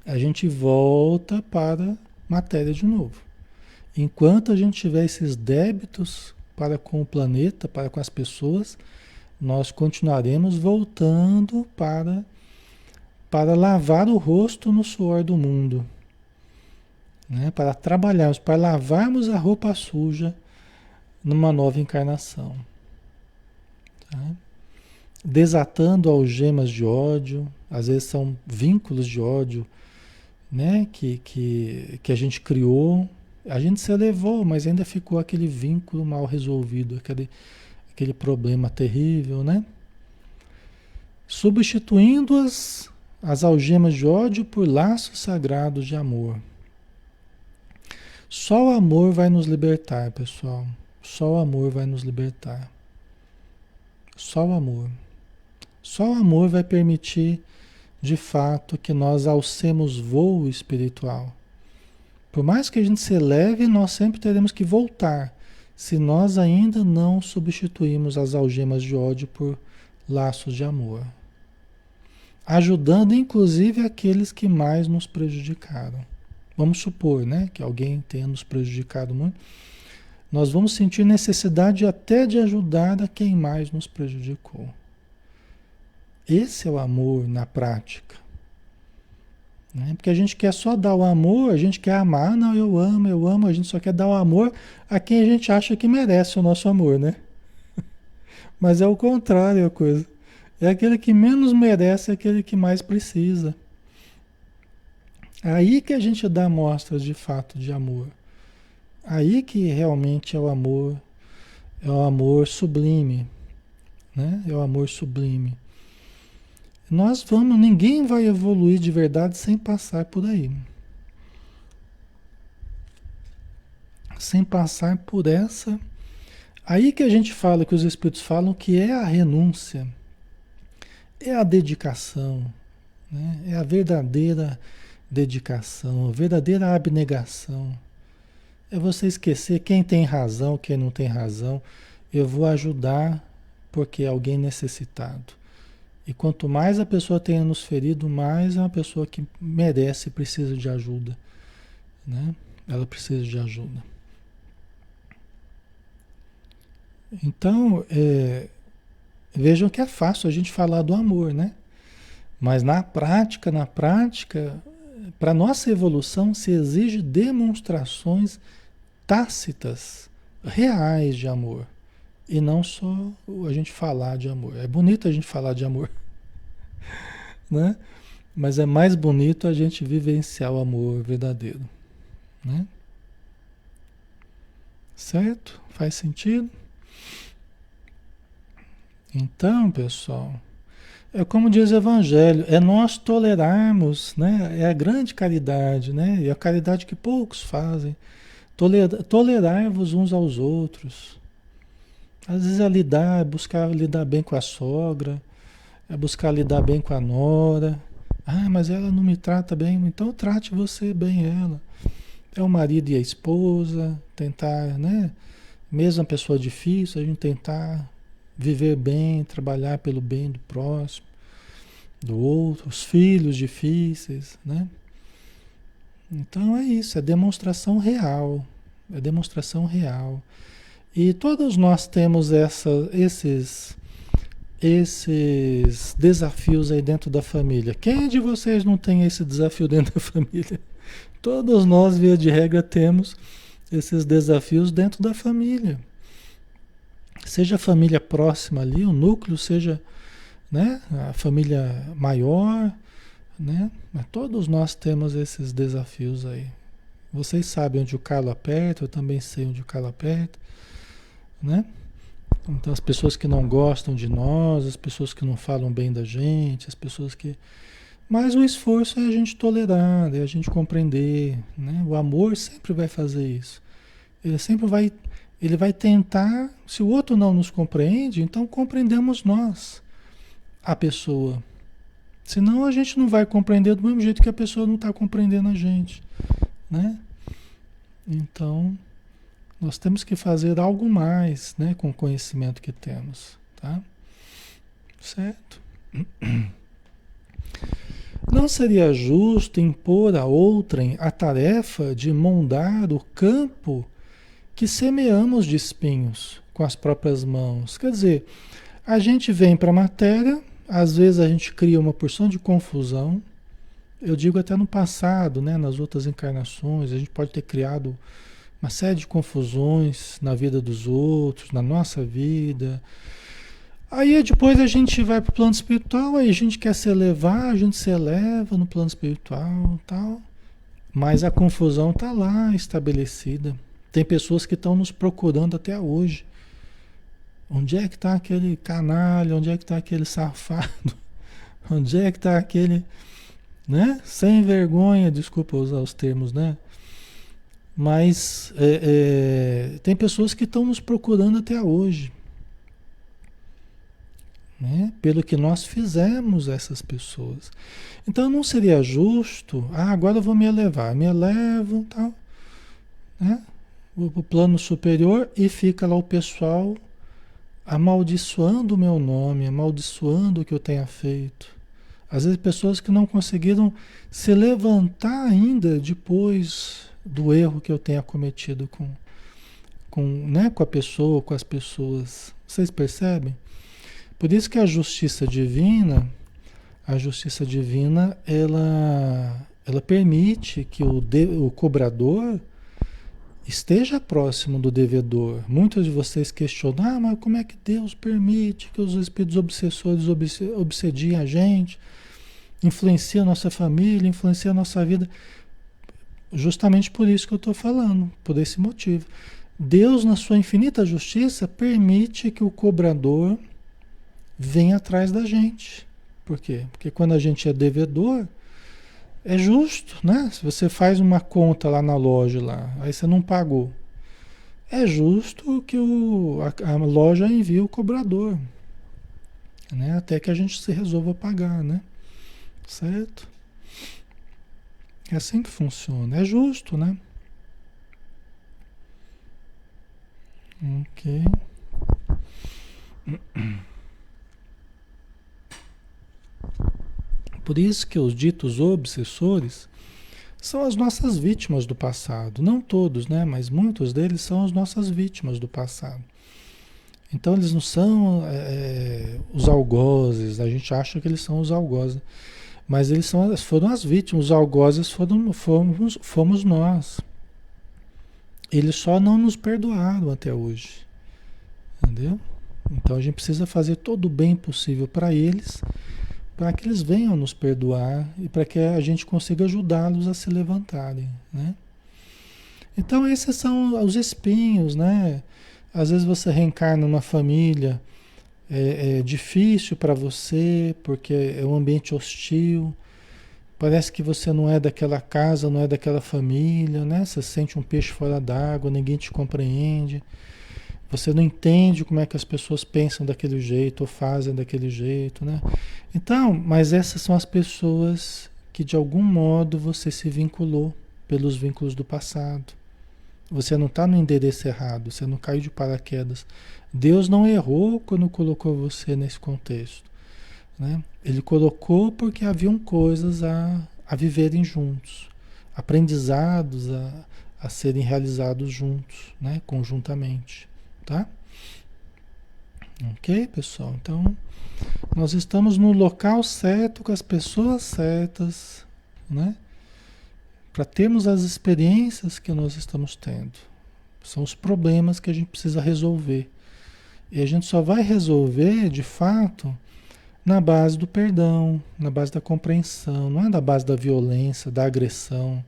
A gente volta para a matéria de novo. Enquanto a gente tiver esses débitos para com o planeta, para com as pessoas, nós continuaremos voltando para lavar o rosto no suor do mundo, né? Para trabalharmos, para lavarmos a roupa suja numa nova encarnação. Tá? Desatando algemas de ódio, às vezes são vínculos de ódio, né? Que a gente criou, a gente se elevou, mas ainda ficou aquele vínculo mal resolvido, aquele problema terrível, né? Substituindo as algemas de ódio por laços sagrados de amor. Só o amor vai nos libertar, pessoal. Só o amor vai nos libertar. Só o amor. Só o amor vai permitir, de fato, que nós alcemos voo espiritual. Por mais que a gente se eleve, nós sempre teremos que voltar, se nós ainda não substituímos as algemas de ódio por laços de amor. Ajudando, inclusive, aqueles que mais nos prejudicaram. Vamos supor, né, que alguém tenha nos prejudicado muito. Nós vamos sentir necessidade até de ajudar a quem mais nos prejudicou. Esse é o amor na prática. Né? Porque a gente quer só dar o amor, a gente quer amar. Não, eu amo. A gente só quer dar o amor a quem a gente acha que merece o nosso amor, né? Mas é o contrário a coisa. É aquele que menos merece, é aquele que mais precisa. Aí que a gente dá mostras de fato de amor. Aí que realmente é o amor sublime, né? É o amor sublime. Ninguém vai evoluir de verdade sem passar por aí. Sem passar por essa. Aí que a gente fala, que os espíritos falam que é a renúncia, é a dedicação, né? É a verdadeira dedicação, a verdadeira abnegação. É você esquecer quem tem razão, quem não tem razão. Eu vou ajudar porque é alguém necessitado. E quanto mais a pessoa tenha nos ferido, mais é uma pessoa que merece e precisa de ajuda, né? Ela precisa de ajuda. Então, vejam que é fácil a gente falar do amor, né? Mas na prática, para nossa evolução se exige demonstrações tácitas, reais de amor. E não só a gente falar de amor. É bonito a gente falar de amor, né? Mas é mais bonito a gente vivenciar o amor verdadeiro, né? Certo? Faz sentido? Então, pessoal, é como diz o Evangelho, é nós tolerarmos, né? É a grande caridade, né? E a caridade que poucos fazem. Tolerar-vos uns aos outros. Às vezes é buscar lidar bem com a sogra, é buscar lidar bem com a nora. Ah, mas ela não me trata bem, então trate você bem ela. É o marido e a esposa, tentar, né? Mesmo a pessoa difícil, a gente tentar viver bem, trabalhar pelo bem do próximo, do outro, os filhos difíceis, né? Então é isso, é demonstração real, é demonstração real. E todos nós temos esses desafios aí dentro da família. Quem de vocês não tem esse desafio dentro da família? Todos nós, via de regra, temos esses desafios dentro da família. Seja a família próxima ali, o núcleo, seja, né, a família maior, né? Mas todos nós temos esses desafios aí. Vocês sabem onde o calo aperta, eu também sei onde o calo aperta, né? Então as pessoas que não gostam de nós, as pessoas que não falam bem da gente, as pessoas que... Mas o esforço é a gente tolerar, é a gente compreender, né? O amor sempre vai fazer isso. Ele vai tentar, se o outro não nos compreende, então compreendemos nós, a pessoa. Senão a gente não vai compreender do mesmo jeito que a pessoa não está compreendendo a gente, né? Então, nós temos que fazer algo mais, né, com o conhecimento que temos, tá? Certo? Não seria justo impor a outrem a tarefa de mondar o campo que semeamos de espinhos, com as próprias mãos. Quer dizer, a gente vem para a matéria, às vezes a gente cria uma porção de confusão. Eu digo até no passado, né, nas outras encarnações, a gente pode ter criado uma série de confusões na vida dos outros, na nossa vida. Aí depois a gente vai para o plano espiritual, aí a gente quer se elevar, a gente se eleva no plano espiritual, tal. Mas a confusão está lá estabelecida. Tem pessoas que estão nos procurando até hoje. Onde é que está aquele canalha? Onde é que está aquele safado? Onde é que está aquele, né? Sem vergonha, desculpa usar os termos, né? Mas tem pessoas que estão nos procurando até hoje, né? Pelo que nós fizemos a essas pessoas. Então não seria justo, agora eu vou me elevar, me elevo, tal, né? Vou para o plano superior e fica lá o pessoal amaldiçoando o meu nome, amaldiçoando o que eu tenha feito. Às vezes pessoas que não conseguiram se levantar ainda depois do erro que eu tenha cometido né, com a pessoa, com as pessoas. Vocês percebem? Por isso que a justiça divina, ela permite que o cobrador esteja próximo do devedor. Muitos de vocês questionam, mas como é que Deus permite que os espíritos obsessores obsediem a gente, influenciam a nossa família, influenciam a nossa vida? Justamente por isso que eu estou falando, por esse motivo. Deus, na sua infinita justiça, permite que o cobrador venha atrás da gente. Por quê? Porque quando a gente é devedor, é justo, né? Se você faz uma conta lá na loja, lá, aí você não pagou. É justo que a loja envie o cobrador, né? Até que a gente se resolva pagar, né? Certo? É assim que funciona. É justo, né? Ok. Por isso que os ditos obsessores são as nossas vítimas do passado. Não todos, né? Mas muitos deles são as nossas vítimas do passado. Então eles não são os algozes, a gente acha que eles são os algozes. Mas eles foram as vítimas, os algozes fomos nós. Eles só não nos perdoaram até hoje. Entendeu? Então a gente precisa fazer todo o bem possível para eles, para que eles venham nos perdoar e para que a gente consiga ajudá-los a se levantarem, né? Então esses são os espinhos, né? Às vezes você reencarna numa família, é difícil para você, porque é um ambiente hostil, parece que você não é daquela casa, não é daquela família, né? Você sente um peixe fora d'água, ninguém te compreende, você não entende como é que as pessoas pensam daquele jeito ou fazem daquele jeito, né? Então, mas essas são as pessoas que de algum modo você se vinculou pelos vínculos do passado. Você não está no endereço errado, você não caiu de paraquedas. Deus não errou quando colocou você nesse contexto, né? Ele colocou porque haviam coisas a viverem juntos, aprendizados a serem realizados juntos, né? Conjuntamente, tá? Ok, pessoal? Então, nós estamos no local certo, com as pessoas certas, né? Para termos as experiências que nós estamos tendo. São os problemas que a gente precisa resolver. E a gente só vai resolver, de fato, na base do perdão, na base da compreensão, não é na base da violência, da agressão,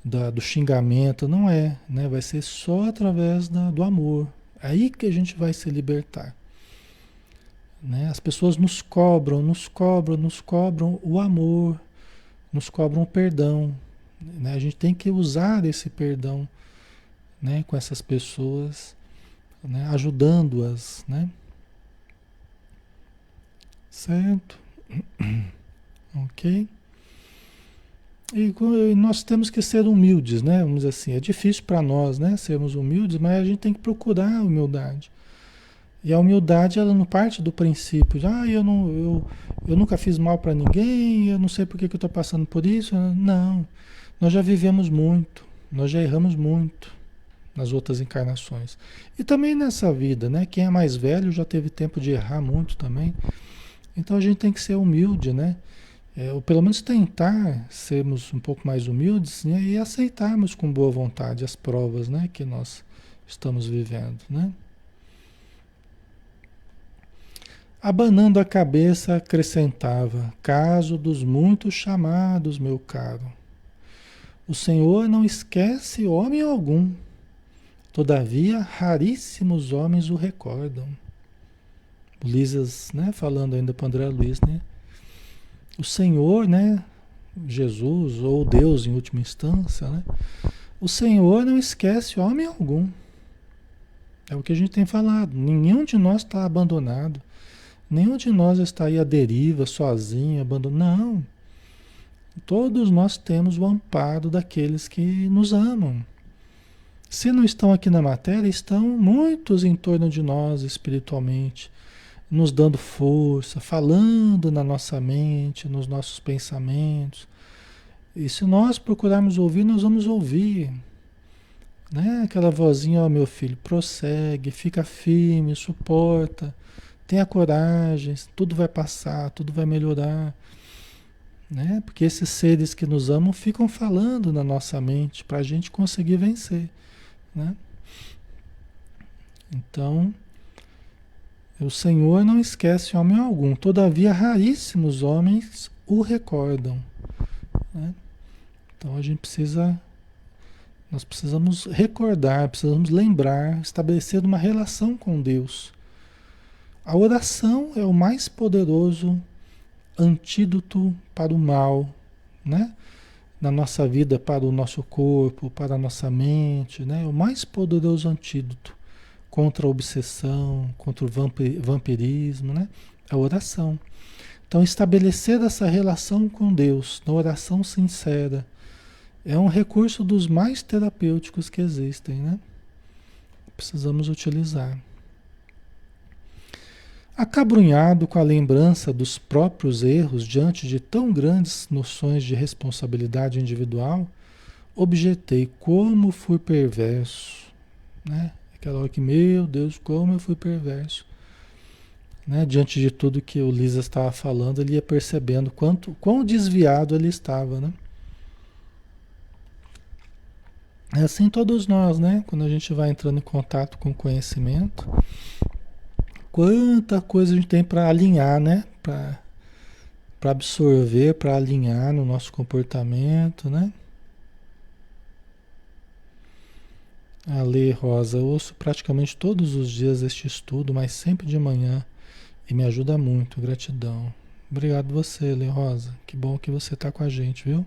do xingamento, não é, né? Vai ser só através do amor. É aí que a gente vai se libertar. Né? As pessoas nos cobram o amor, nos cobram o perdão. Né? A gente tem que usar esse perdão, né, com essas pessoas, né, ajudando-as, né? Certo? Ok? E nós temos que ser humildes, né? Vamos dizer assim, é difícil para nós, né, sermos humildes, mas a gente tem que procurar a humildade. E a humildade, ela não parte do princípio de, eu nunca fiz mal para ninguém, eu não sei por que eu estou passando por isso. Não, nós já vivemos muito, nós já erramos muito nas outras encarnações. E também nessa vida, né? Quem é mais velho já teve tempo de errar muito também. Então a gente tem que ser humilde, né? Ou pelo menos tentar sermos um pouco mais humildes, né? E aceitarmos com boa vontade as provas, né? Que nós estamos vivendo, né? Abanando a cabeça, acrescentava: caso dos muitos chamados, meu caro. O Senhor não esquece homem algum. Todavia, raríssimos homens o recordam. O Lisas, né, falando ainda para o André Luiz, né? O Senhor, né, Jesus, ou Deus em última instância, né? O Senhor não esquece homem algum. É o que a gente tem falado. Nenhum de nós está abandonado. Nenhum de nós está aí à deriva, sozinho, abandonado. Não. Todos nós temos o amparo daqueles que nos amam. Se não estão aqui na matéria, estão muitos em torno de nós espiritualmente, nos dando força, falando na nossa mente, nos nossos pensamentos. E se nós procurarmos ouvir, nós vamos ouvir. Né? Aquela vozinha: ó, meu filho, prossegue, fica firme, suporta, tenha coragem, tudo vai passar, tudo vai melhorar. Né? Porque esses seres que nos amam ficam falando na nossa mente para a gente conseguir vencer. Né? Então, o Senhor não esquece homem algum, todavia raríssimos homens o recordam. Né? Então nós precisamos recordar, precisamos lembrar, estabelecer uma relação com Deus. A oração é o mais poderoso antídoto para o mal, né? Na nossa vida, para o nosso corpo, para a nossa mente, né? O mais poderoso antídoto contra a obsessão, contra o vampirismo, né? A oração. Então, estabelecer essa relação com Deus, na oração sincera, é um recurso dos mais terapêuticos que existem, né? Precisamos utilizar. Acabrunhado com a lembrança dos próprios erros diante de tão grandes noções de responsabilidade individual, objetei: como fui perverso, né? Aquela hora que, meu Deus, como eu fui perverso. Né? Diante de tudo que o Lisa estava falando, ele ia percebendo quão desviado ele estava, né? É assim todos nós, né? Quando a gente vai entrando em contato com o conhecimento, quanta coisa a gente tem para alinhar, né? Para absorver, para alinhar no nosso comportamento, né? A Lê Rosa, eu ouço praticamente todos os dias este estudo, mas sempre de manhã, e me ajuda muito, gratidão. Obrigado você, Lê Rosa, que bom que você está com a gente, viu?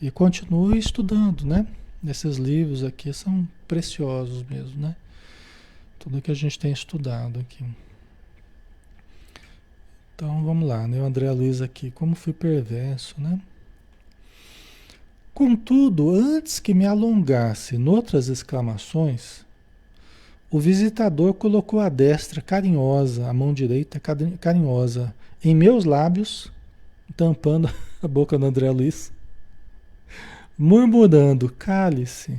E continue estudando, né? Esses livros aqui são preciosos mesmo, né? Tudo que a gente tem estudado aqui. Então vamos lá, né? O André Luiz aqui, como fui perverso, né? Contudo, antes que me alongasse noutras exclamações, o visitador colocou a destra carinhosa, a mão direita carinhosa, em meus lábios, tampando a boca do André Luiz, murmurando: cale-se,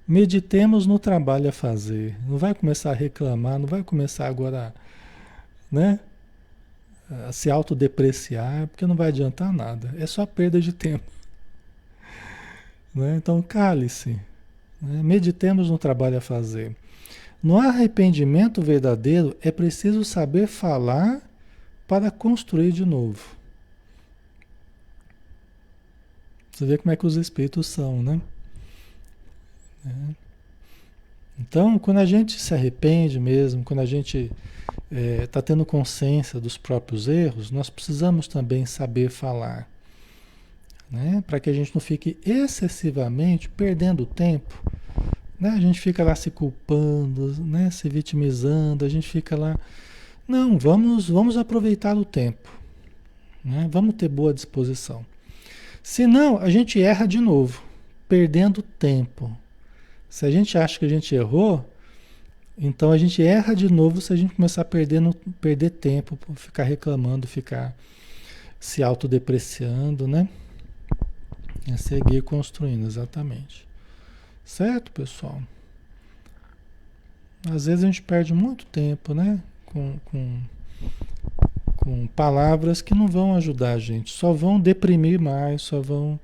meditemos no trabalho a fazer. Não vai começar a reclamar, não vai começar agora, né, a se autodepreciar, porque não vai adiantar nada, é só perda de tempo. Né? Então, cale-se, né? Meditemos no trabalho a fazer. No arrependimento verdadeiro, é preciso saber falar para construir de novo. Você vê como é que os espíritos são, né? Então, quando a gente se arrepende mesmo, quando a gente está tendo consciência dos próprios erros, nós precisamos também saber falar. Né? Para que a gente não fique excessivamente perdendo tempo. Né? A gente fica lá se culpando, né? Se vitimizando, a gente fica lá. Não, vamos aproveitar o tempo. Né? Vamos ter boa disposição. Senão, a gente erra de novo, perdendo tempo. Se a gente acha que a gente errou, então a gente erra de novo se a gente começar a perder tempo, ficar reclamando, ficar se autodepreciando, né? É seguir construindo, exatamente. Certo, pessoal? Às vezes a gente perde muito tempo, né? Com palavras que não vão ajudar a gente, só vão deprimir mais, só vão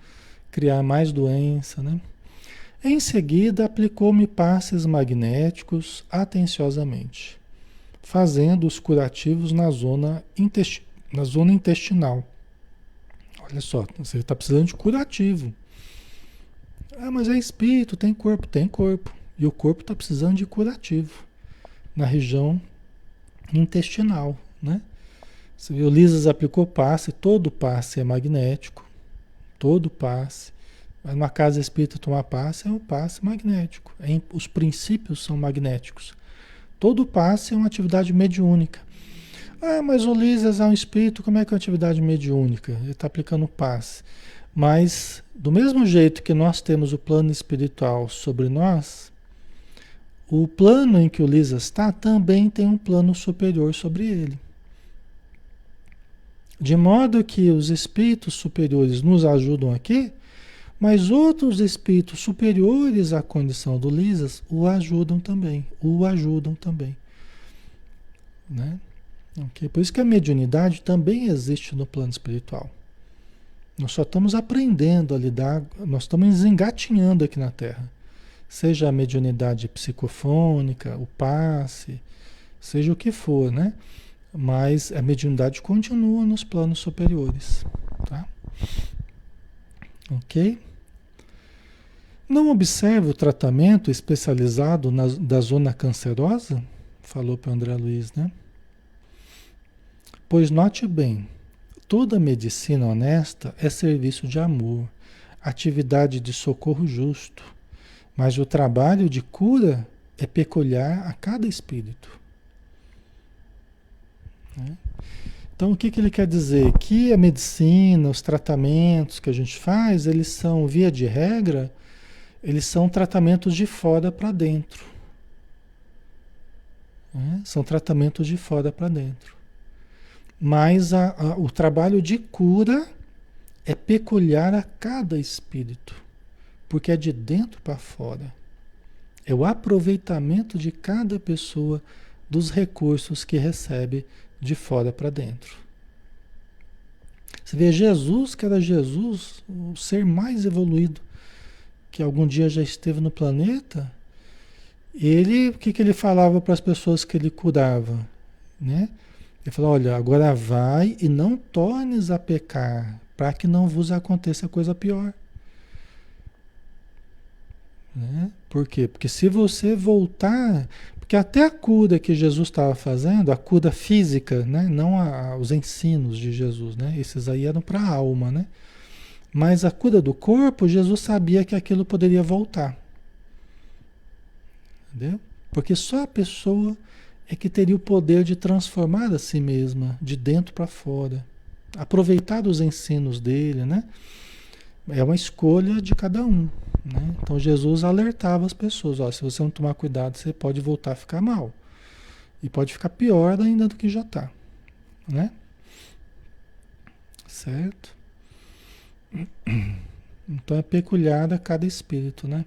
criar mais doença, né? Em seguida, aplicou-me passes magnéticos atenciosamente, fazendo os curativos na zona intestinal. Olha só, você está precisando de curativo. Ah, mas é espírito, tem corpo. Tem corpo. E o corpo está precisando de curativo na região intestinal, né? Você viu, Lisas aplicou passe, todo passe é magnético, todo passe. Mas numa casa espírita tomar passe é um passe magnético. Os princípios são magnéticos. Todo passe é uma atividade mediúnica. Ah, mas o Lisas é um espírito, como é que é uma atividade mediúnica? Ele está aplicando passe. Mas, do mesmo jeito que nós temos o plano espiritual sobre nós, o plano em que o Lisas está também tem um plano superior sobre ele. De modo que os espíritos superiores nos ajudam aqui, mas outros espíritos superiores à condição do Lisas o ajudam também, né? Okay? Por isso que a mediunidade também existe no plano espiritual. Nós só estamos aprendendo a lidar, nós estamos engatinhando aqui na Terra. Seja a mediunidade psicofônica, o passe, seja o que for, né? Mas a mediunidade continua nos planos superiores, tá? Ok? Não observa o tratamento especializado da zona cancerosa? Falou para o André Luiz, né? Pois note bem, toda medicina honesta é serviço de amor, atividade de socorro justo, mas o trabalho de cura é peculiar a cada espírito. Né? Então, o que ele quer dizer? Que a medicina, os tratamentos que a gente faz, eles são, via de regra, eles são tratamentos de fora para dentro. Né? São tratamentos de fora para dentro. Mas o trabalho de cura é peculiar a cada espírito, porque é de dentro para fora. É o aproveitamento de cada pessoa dos recursos que recebe de fora para dentro. Você vê Jesus, que era Jesus, o ser mais evoluído que algum dia já esteve no planeta, o que ele falava para as pessoas que ele curava, né? Ele falou, olha, agora vai e não tornes a pecar, para que não vos aconteça coisa pior. Né? Por quê? Porque se você voltar... Porque até a cura que Jesus estava fazendo, a cura física, né? Não os ensinos de Jesus, né? Esses aí eram para a alma, né? Mas a cura do corpo, Jesus sabia que aquilo poderia voltar. Entendeu? Porque só a pessoa é que teria o poder de transformar a si mesma, de dentro para fora. Aproveitar os ensinos dele, né? É uma escolha de cada um. Né? Então Jesus alertava as pessoas, ó, se você não tomar cuidado, você pode voltar a ficar mal. E pode ficar pior ainda do que já está. Né? Certo? Então é peculiar a cada espírito, né?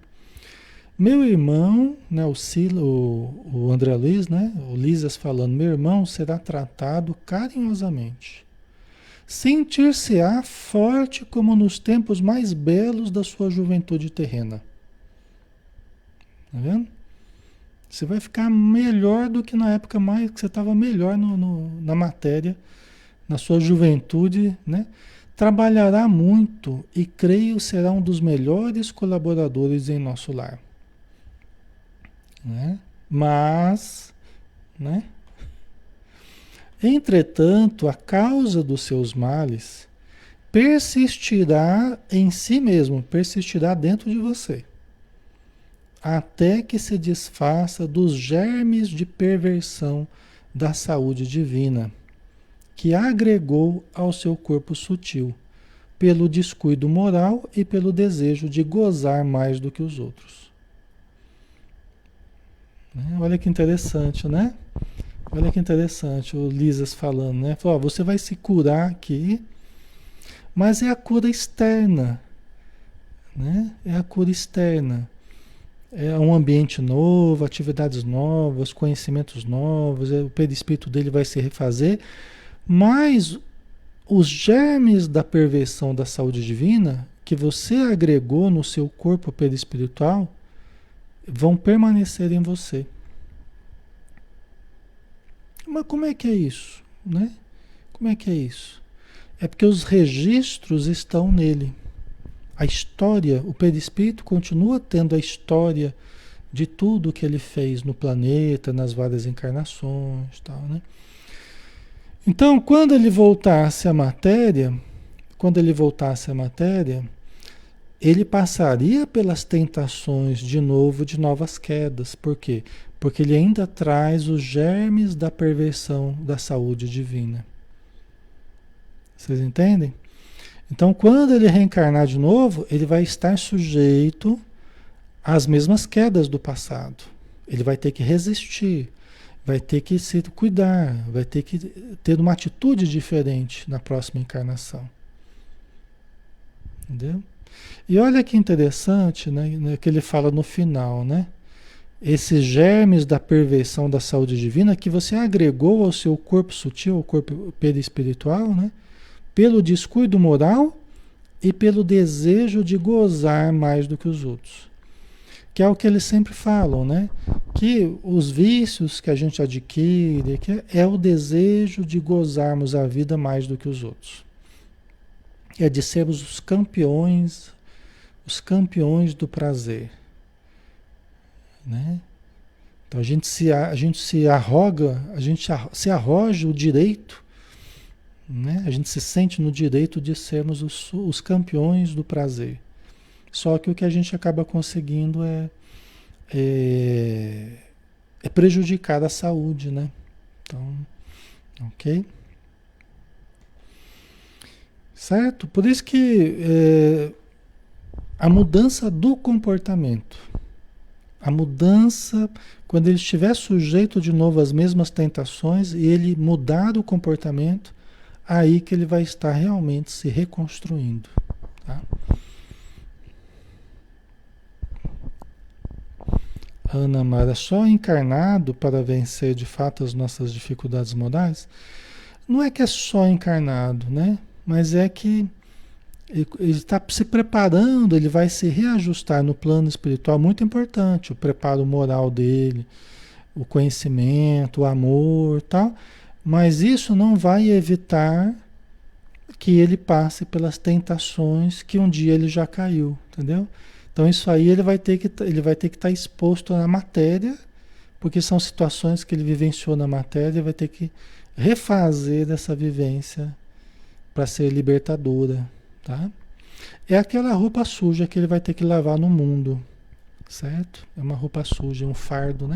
Meu irmão, né, o André Luiz, né, o Lisas falando, meu irmão será tratado carinhosamente. Sentir-se-á forte como nos tempos mais belos da sua juventude terrena. Tá vendo? Você vai ficar melhor do que na época mais que você estava melhor na matéria, na sua juventude, né? Trabalhará muito e creio será um dos melhores colaboradores em nosso lar. Né? Mas, né? Entretanto, a causa dos seus males persistirá em si mesmo, persistirá dentro de você, até que se desfaça dos germes de perversão da saúde divina, que agregou ao seu corpo sutil, pelo descuido moral e pelo desejo de gozar mais do que os outros. Olha que interessante, né? Olha que interessante o Lisas falando, né? Falou, ó, você vai se curar aqui, mas é a cura externa, né? É a cura externa. É um ambiente novo, atividades novas, conhecimentos novos, o perispírito dele vai se refazer, mas os germes da perversão da saúde divina que você agregou no seu corpo perispiritual vão permanecer em você. Mas como é que é isso, né? Como é que é isso? É porque os registros estão nele. A história, o perispírito continua tendo a história de tudo que ele fez no planeta, nas várias encarnações, tal, né? Então, quando ele voltasse à matéria, ele passaria pelas tentações de novo, de novas quedas. Por quê? Porque ele ainda traz os germes da perversão da saúde divina. Vocês entendem? Então, quando ele reencarnar de novo, ele vai estar sujeito às mesmas quedas do passado. Ele vai ter que resistir, vai ter que se cuidar, vai ter que ter uma atitude diferente na próxima encarnação. Entendeu? E olha que interessante, né, que ele fala no final, né? Esses germes da perversão da saúde divina que você agregou ao seu corpo sutil, ao corpo perispiritual, né? Pelo descuido moral e pelo desejo de gozar mais do que os outros. Que é o que eles sempre falam, né? Que os vícios que a gente adquire, que é o desejo de gozarmos a vida mais do que os outros. É de sermos os campeões do prazer, né? Então a gente se arroga, se arroja o direito, né? A gente se sente no direito de sermos os campeões do prazer. Só que o que a gente acaba conseguindo é prejudicar a saúde, né? Então, ok? Certo? Por isso que a mudança do comportamento, a mudança, quando ele estiver sujeito de novo às mesmas tentações e ele mudar o comportamento, aí que ele vai estar realmente se reconstruindo, tá? Ana Mara, só encarnado para vencer de fato as nossas dificuldades morais? Não é que é só encarnado, né? Mas é que ele está se preparando, ele vai se reajustar no plano espiritual, muito importante, o preparo moral dele, o conhecimento, o amor, tal. Mas isso não vai evitar que ele passe pelas tentações que um dia ele já caiu, entendeu? Então isso aí ele vai ter que estar exposto na matéria, porque são situações que ele vivenciou na matéria, vai ter que refazer essa vivência para ser libertadora, tá? É aquela roupa suja que ele vai ter que lavar no mundo, certo? É uma roupa suja, um fardo, né?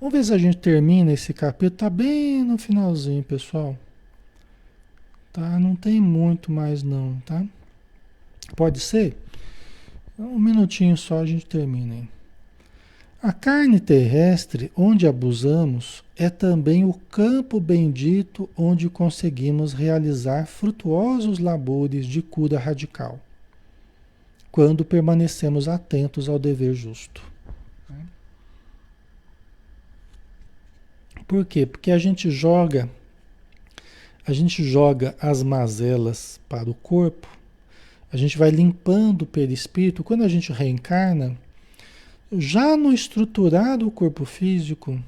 Vamos ver se a gente termina esse capítulo, tá bem no finalzinho, pessoal. Tá? Não tem muito mais não, tá? Pode ser? Um minutinho só a gente termina, hein? A carne terrestre, onde abusamos, é também o campo bendito onde conseguimos realizar frutuosos labores de cura radical, quando permanecemos atentos ao dever justo. Por quê? Porque a gente joga as mazelas para o corpo, a gente vai limpando o perispírito. Quando a gente reencarna, já no estruturar do corpo físico,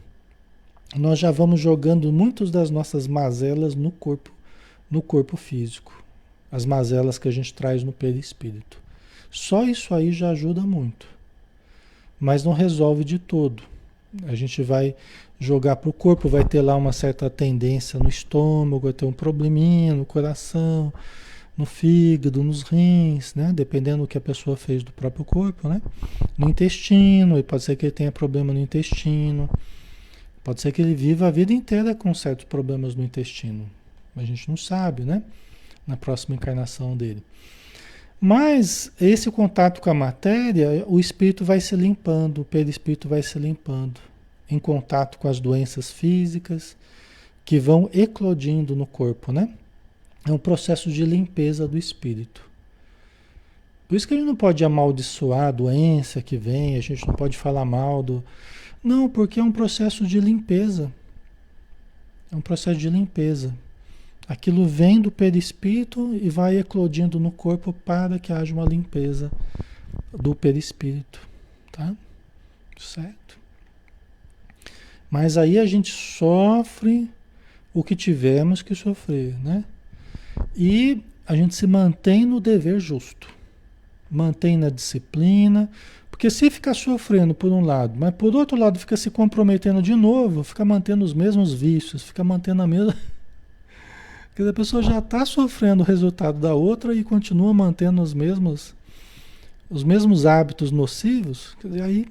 nós já vamos jogando muitas das nossas mazelas no corpo físico. As mazelas que a gente traz no perispírito. Só isso aí já ajuda muito. Mas não resolve de todo. A gente vai jogar para o corpo, vai ter lá uma certa tendência no estômago, vai ter um probleminha no coração, no fígado, nos rins, né? Dependendo do que a pessoa fez do próprio corpo, né? No intestino, e pode ser que ele tenha problema no intestino. Pode ser que ele viva a vida inteira com certos problemas no intestino. A gente não sabe, né? Na próxima encarnação dele. Mas esse contato com a matéria, o espírito vai se limpando, o perispírito vai se limpando, em contato com as doenças físicas que vão eclodindo no corpo, né? É um processo de limpeza do espírito. Por isso que a gente não pode amaldiçoar a doença que vem, a gente não pode falar mal do. Não, porque é um processo de limpeza. É um processo de limpeza. Aquilo vem do perispírito e vai eclodindo no corpo para que haja uma limpeza do perispírito, tá? Certo? Mas aí a gente sofre o que tivemos que sofrer, né? E a gente se mantém no dever justo, mantém na disciplina, porque se ficar sofrendo por um lado, mas por outro lado fica se comprometendo de novo, fica mantendo os mesmos vícios, fica mantendo a mesma. Porque a pessoa já está sofrendo o resultado da outra e continua mantendo os mesmos hábitos nocivos. Quer dizer,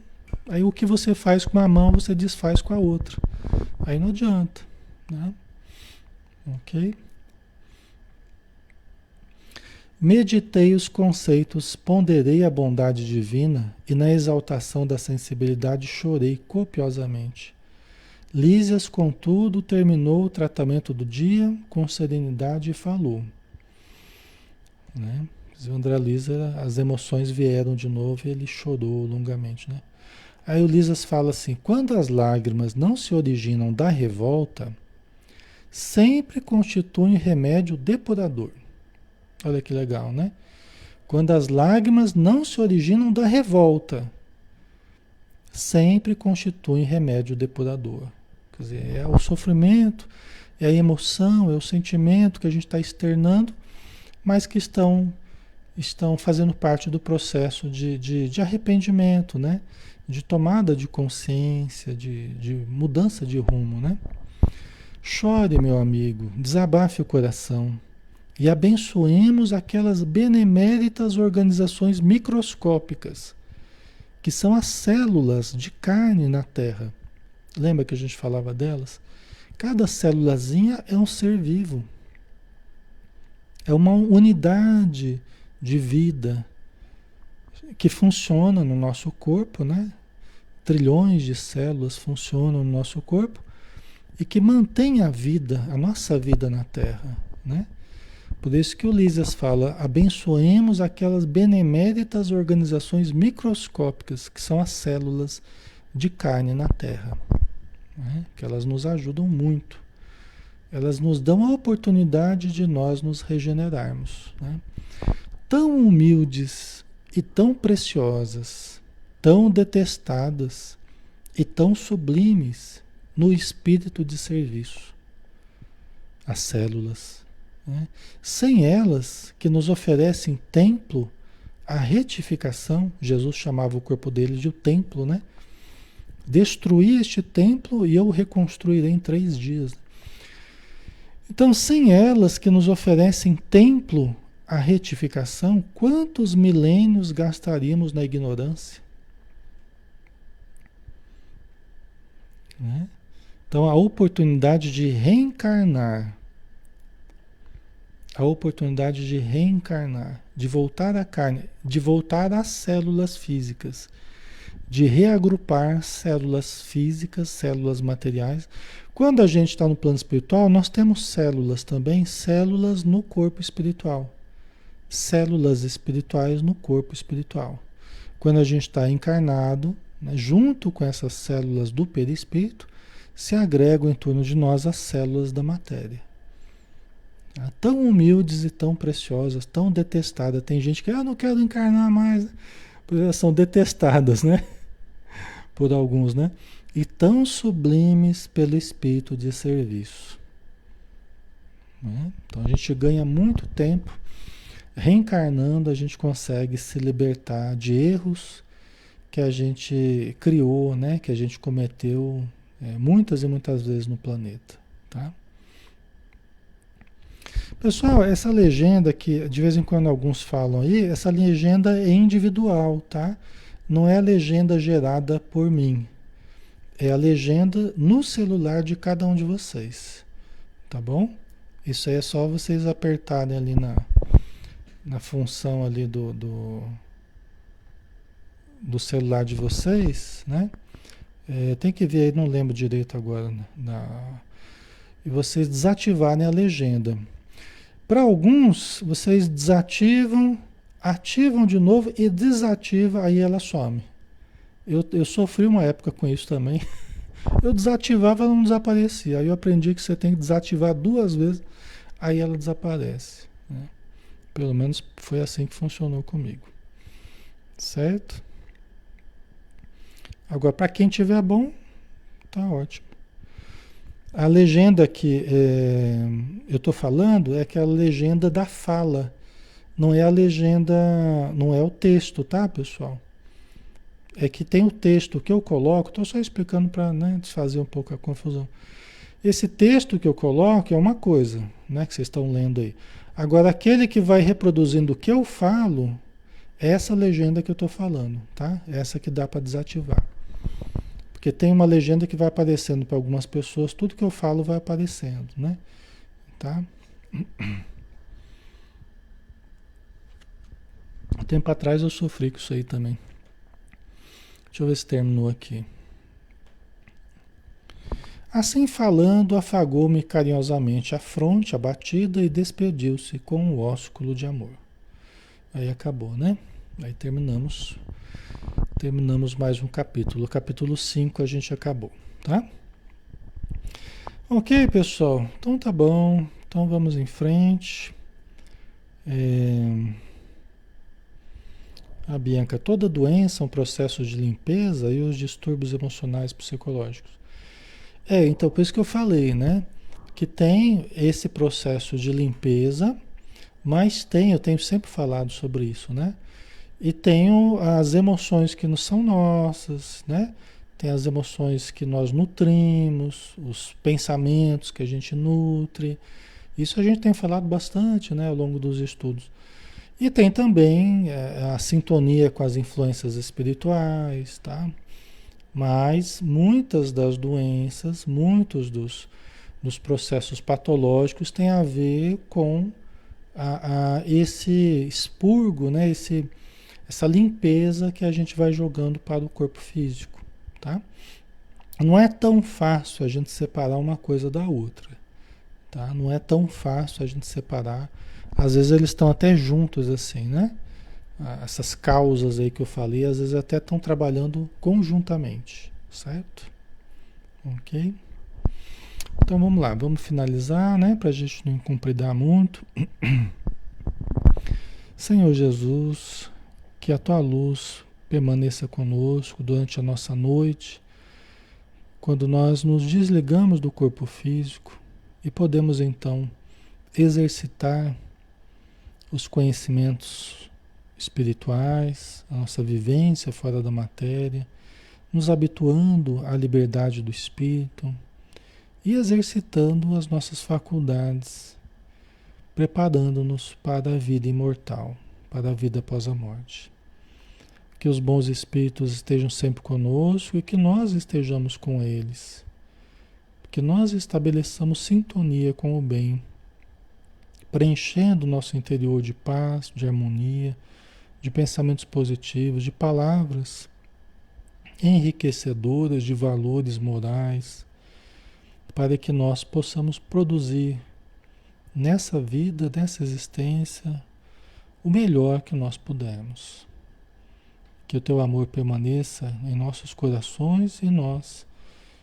aí o que você faz com uma mão, você desfaz com a outra. Aí não adianta, né? Ok? Meditei os conceitos, ponderei a bondade divina e na exaltação da sensibilidade chorei copiosamente. Lísias, contudo, terminou o tratamento do dia com serenidade e falou. Né? O André Lísia, as emoções vieram de novo e ele chorou longamente. Né? Aí o Lísias fala assim, quando as lágrimas não se originam da revolta, sempre constituem remédio depurador. Olha que legal, né? Quando as lágrimas não se originam da revolta, sempre constituem remédio depurador. Quer dizer, é o sofrimento, é a emoção, é o sentimento que a gente está externando, mas que estão fazendo parte do processo de arrependimento, né? De tomada de consciência, de mudança de rumo, né? Chore, meu amigo, desabafe o coração e abençoemos aquelas beneméritas organizações microscópicas, que são as células de carne na Terra. Lembra que a gente falava delas? Cada célulazinha é um ser vivo. É uma unidade de vida que funciona no nosso corpo, né? Trilhões de células funcionam no nosso corpo e que mantém a vida, a nossa vida na Terra, né? Por isso que o Lísias fala, abençoemos aquelas beneméritas organizações microscópicas, que são as células de carne na Terra, né? Que elas nos ajudam muito. Elas nos dão a oportunidade de nós nos regenerarmos, né? Tão humildes e tão preciosas, tão detestadas e tão sublimes no espírito de serviço. As células, né? Sem elas, que nos oferecem templo, a retificação, Jesus chamava o corpo dele de o templo, né? Destruir este templo e eu o reconstruirei em 3 dias. Então, sem elas que nos oferecem templo, a retificação, quantos milênios gastaríamos na ignorância? Né? Então, a oportunidade de reencarnar, de voltar à carne, de voltar às células físicas, de reagrupar células físicas, células materiais. Quando a gente está no plano espiritual, nós temos células também, células no corpo espiritual. Células espirituais no corpo espiritual. Quando a gente está encarnado, né, junto com essas células do perispírito, se agregam em torno de nós as células da matéria. Tão humildes e tão preciosas, tão detestadas. Tem gente que não quero encarnar mais. Elas são detestadas, né? Por alguns, né? E tão sublimes pelo espírito de serviço. Né? Então a gente ganha muito tempo. Reencarnando, a gente consegue se libertar de erros que a gente criou, né? Que a gente cometeu muitas e muitas vezes no planeta, tá? Pessoal, essa legenda que de vez em quando alguns falam aí, essa legenda é individual, tá? Não é a legenda gerada por mim. É a legenda no celular de cada um de vocês, tá bom? Isso aí é só vocês apertarem ali na função ali do celular de vocês, né? Tem que ver aí, não lembro direito agora, e vocês desativarem a legenda. Para alguns, vocês desativam ativam de novo e desativa, aí ela some. Eu sofri uma época com isso também. Eu desativava, ela não desaparecia. Aí eu aprendi que você tem que desativar 2 vezes, aí ela desaparece, né? Pelo menos foi assim que funcionou comigo. Certo? Agora, para quem tiver bom, tá ótimo. A legenda que eu estou falando é aquela legenda da fala. Não é a legenda, não é o texto, tá, pessoal? É que tem o texto que eu coloco, estou só explicando para, né, desfazer um pouco a confusão. Esse texto que eu coloco é uma coisa, né, que vocês estão lendo aí. Agora, aquele que vai reproduzindo o que eu falo, é essa legenda que eu estou falando, tá? Essa que dá para desativar. Porque tem uma legenda que vai aparecendo para algumas pessoas, tudo que eu falo vai aparecendo, né? Tá? Um tempo atrás eu sofri com isso aí também. Deixa eu ver se terminou aqui. Assim falando, afagou-me carinhosamente a fronte abatida e despediu-se com o ósculo de amor. Aí acabou, né? Aí terminamos. Terminamos mais um capítulo. O capítulo 5 a gente acabou, tá? Ok, pessoal. Então tá bom. Então vamos em frente. A Bianca, toda doença é um processo de limpeza e os distúrbios emocionais psicológicos. Então por isso que eu falei, né? Que tem esse processo de limpeza, mas eu tenho sempre falado sobre isso, né? E tenho as emoções que não são nossas, né? Tem as emoções que nós nutrimos, os pensamentos que a gente nutre. Isso a gente tem falado bastante, né, ao longo dos estudos. E tem também a sintonia com as influências espirituais, tá? Mas muitas das doenças, muitos dos processos patológicos têm a ver com esse expurgo, né? Essa limpeza que a gente vai jogando para o corpo físico, tá? Não é tão fácil a gente separar uma coisa da outra, tá? Não é tão fácil a gente separar. Às vezes eles estão até juntos assim, né? Essas causas aí que eu falei, às vezes até estão trabalhando conjuntamente, certo? Ok? Então vamos lá, vamos finalizar, né? Para a gente não compridar muito. Senhor Jesus, que a tua luz permaneça conosco durante a nossa noite, quando nós nos desligamos do corpo físico e podemos então exercitar os conhecimentos espirituais, a nossa vivência fora da matéria, nos habituando à liberdade do espírito e exercitando as nossas faculdades, preparando-nos para a vida imortal, para a vida após a morte. Que os bons espíritos estejam sempre conosco e que nós estejamos com eles. Que nós estabeleçamos sintonia com o bem, preenchendo o nosso interior de paz, de harmonia, de pensamentos positivos, de palavras enriquecedoras, de valores morais, para que nós possamos produzir nessa vida, nessa existência, o melhor que nós pudermos. Que o teu amor permaneça em nossos corações e nós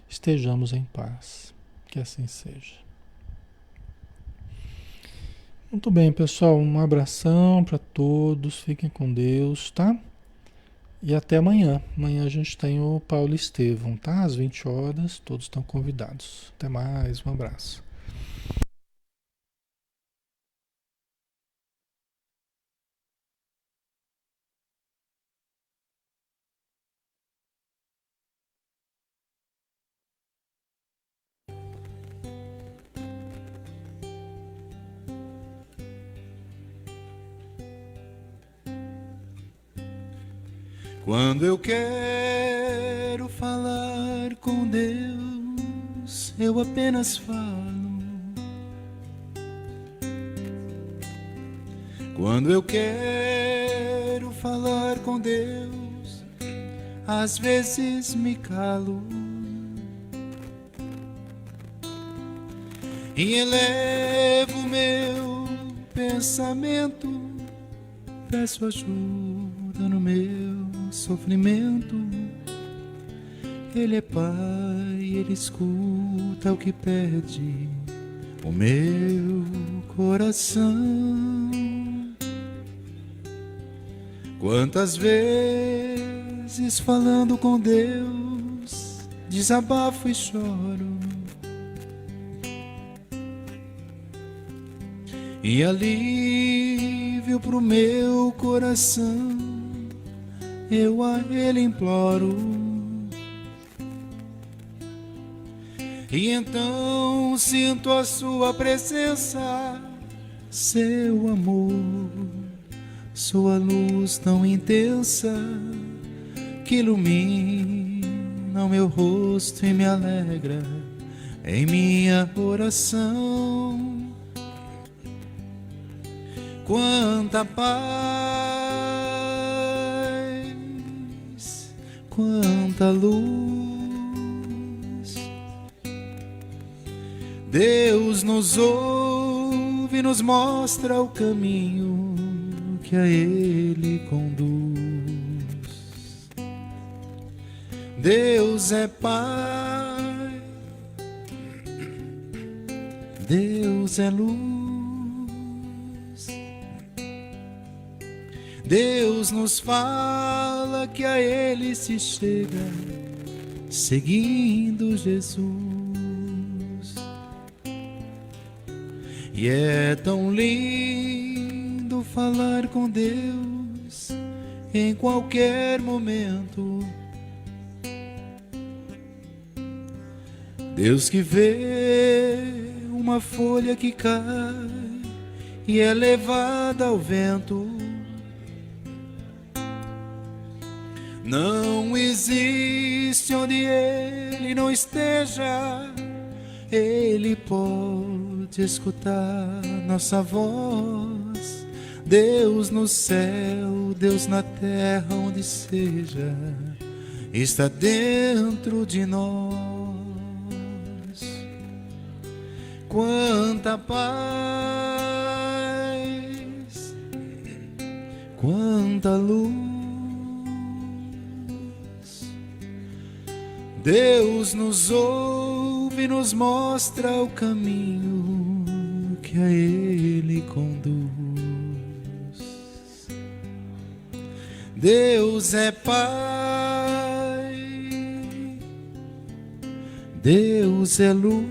estejamos em paz. Que assim seja. Muito bem, pessoal. Um abração para todos. Fiquem com Deus, tá? E até amanhã. Amanhã a gente tem o Paulo Estevão, tá? Às 20 horas. Todos estão convidados. Até mais. Um abraço. Quando eu quero falar com Deus, eu apenas falo. Quando eu quero falar com Deus, às vezes me calo e elevo meu pensamento peço ajuda no meu sofrimento. Ele é Pai, Ele escuta o que pede o meu coração. Quantas vezes falando com Deus, desabafo e choro, e alívio pro meu coração eu a Ele imploro. E então sinto a sua presença, seu amor, sua luz tão intensa que ilumina o meu rosto e me alegra em minha oração. Quanta paz, quanta luz. Deus nos ouve e nos mostra o caminho que a Ele conduz. Deus é Pai, Deus é luz. Deus nos fala que a Ele se chega seguindo Jesus. E é tão lindo falar com Deus em qualquer momento. Deus que vê uma folha que cai e é levada ao vento. Não existe onde Ele não esteja. Ele pode escutar nossa voz. Deus no céu, Deus na terra, onde seja, está dentro de nós. Quanta paz, quanta luz. Deus nos ouve e nos mostra o caminho que a Ele conduz. Deus é Pai, Deus é luz.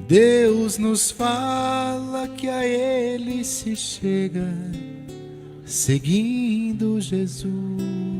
Deus nos fala que a Ele se chega seguindo Jesus.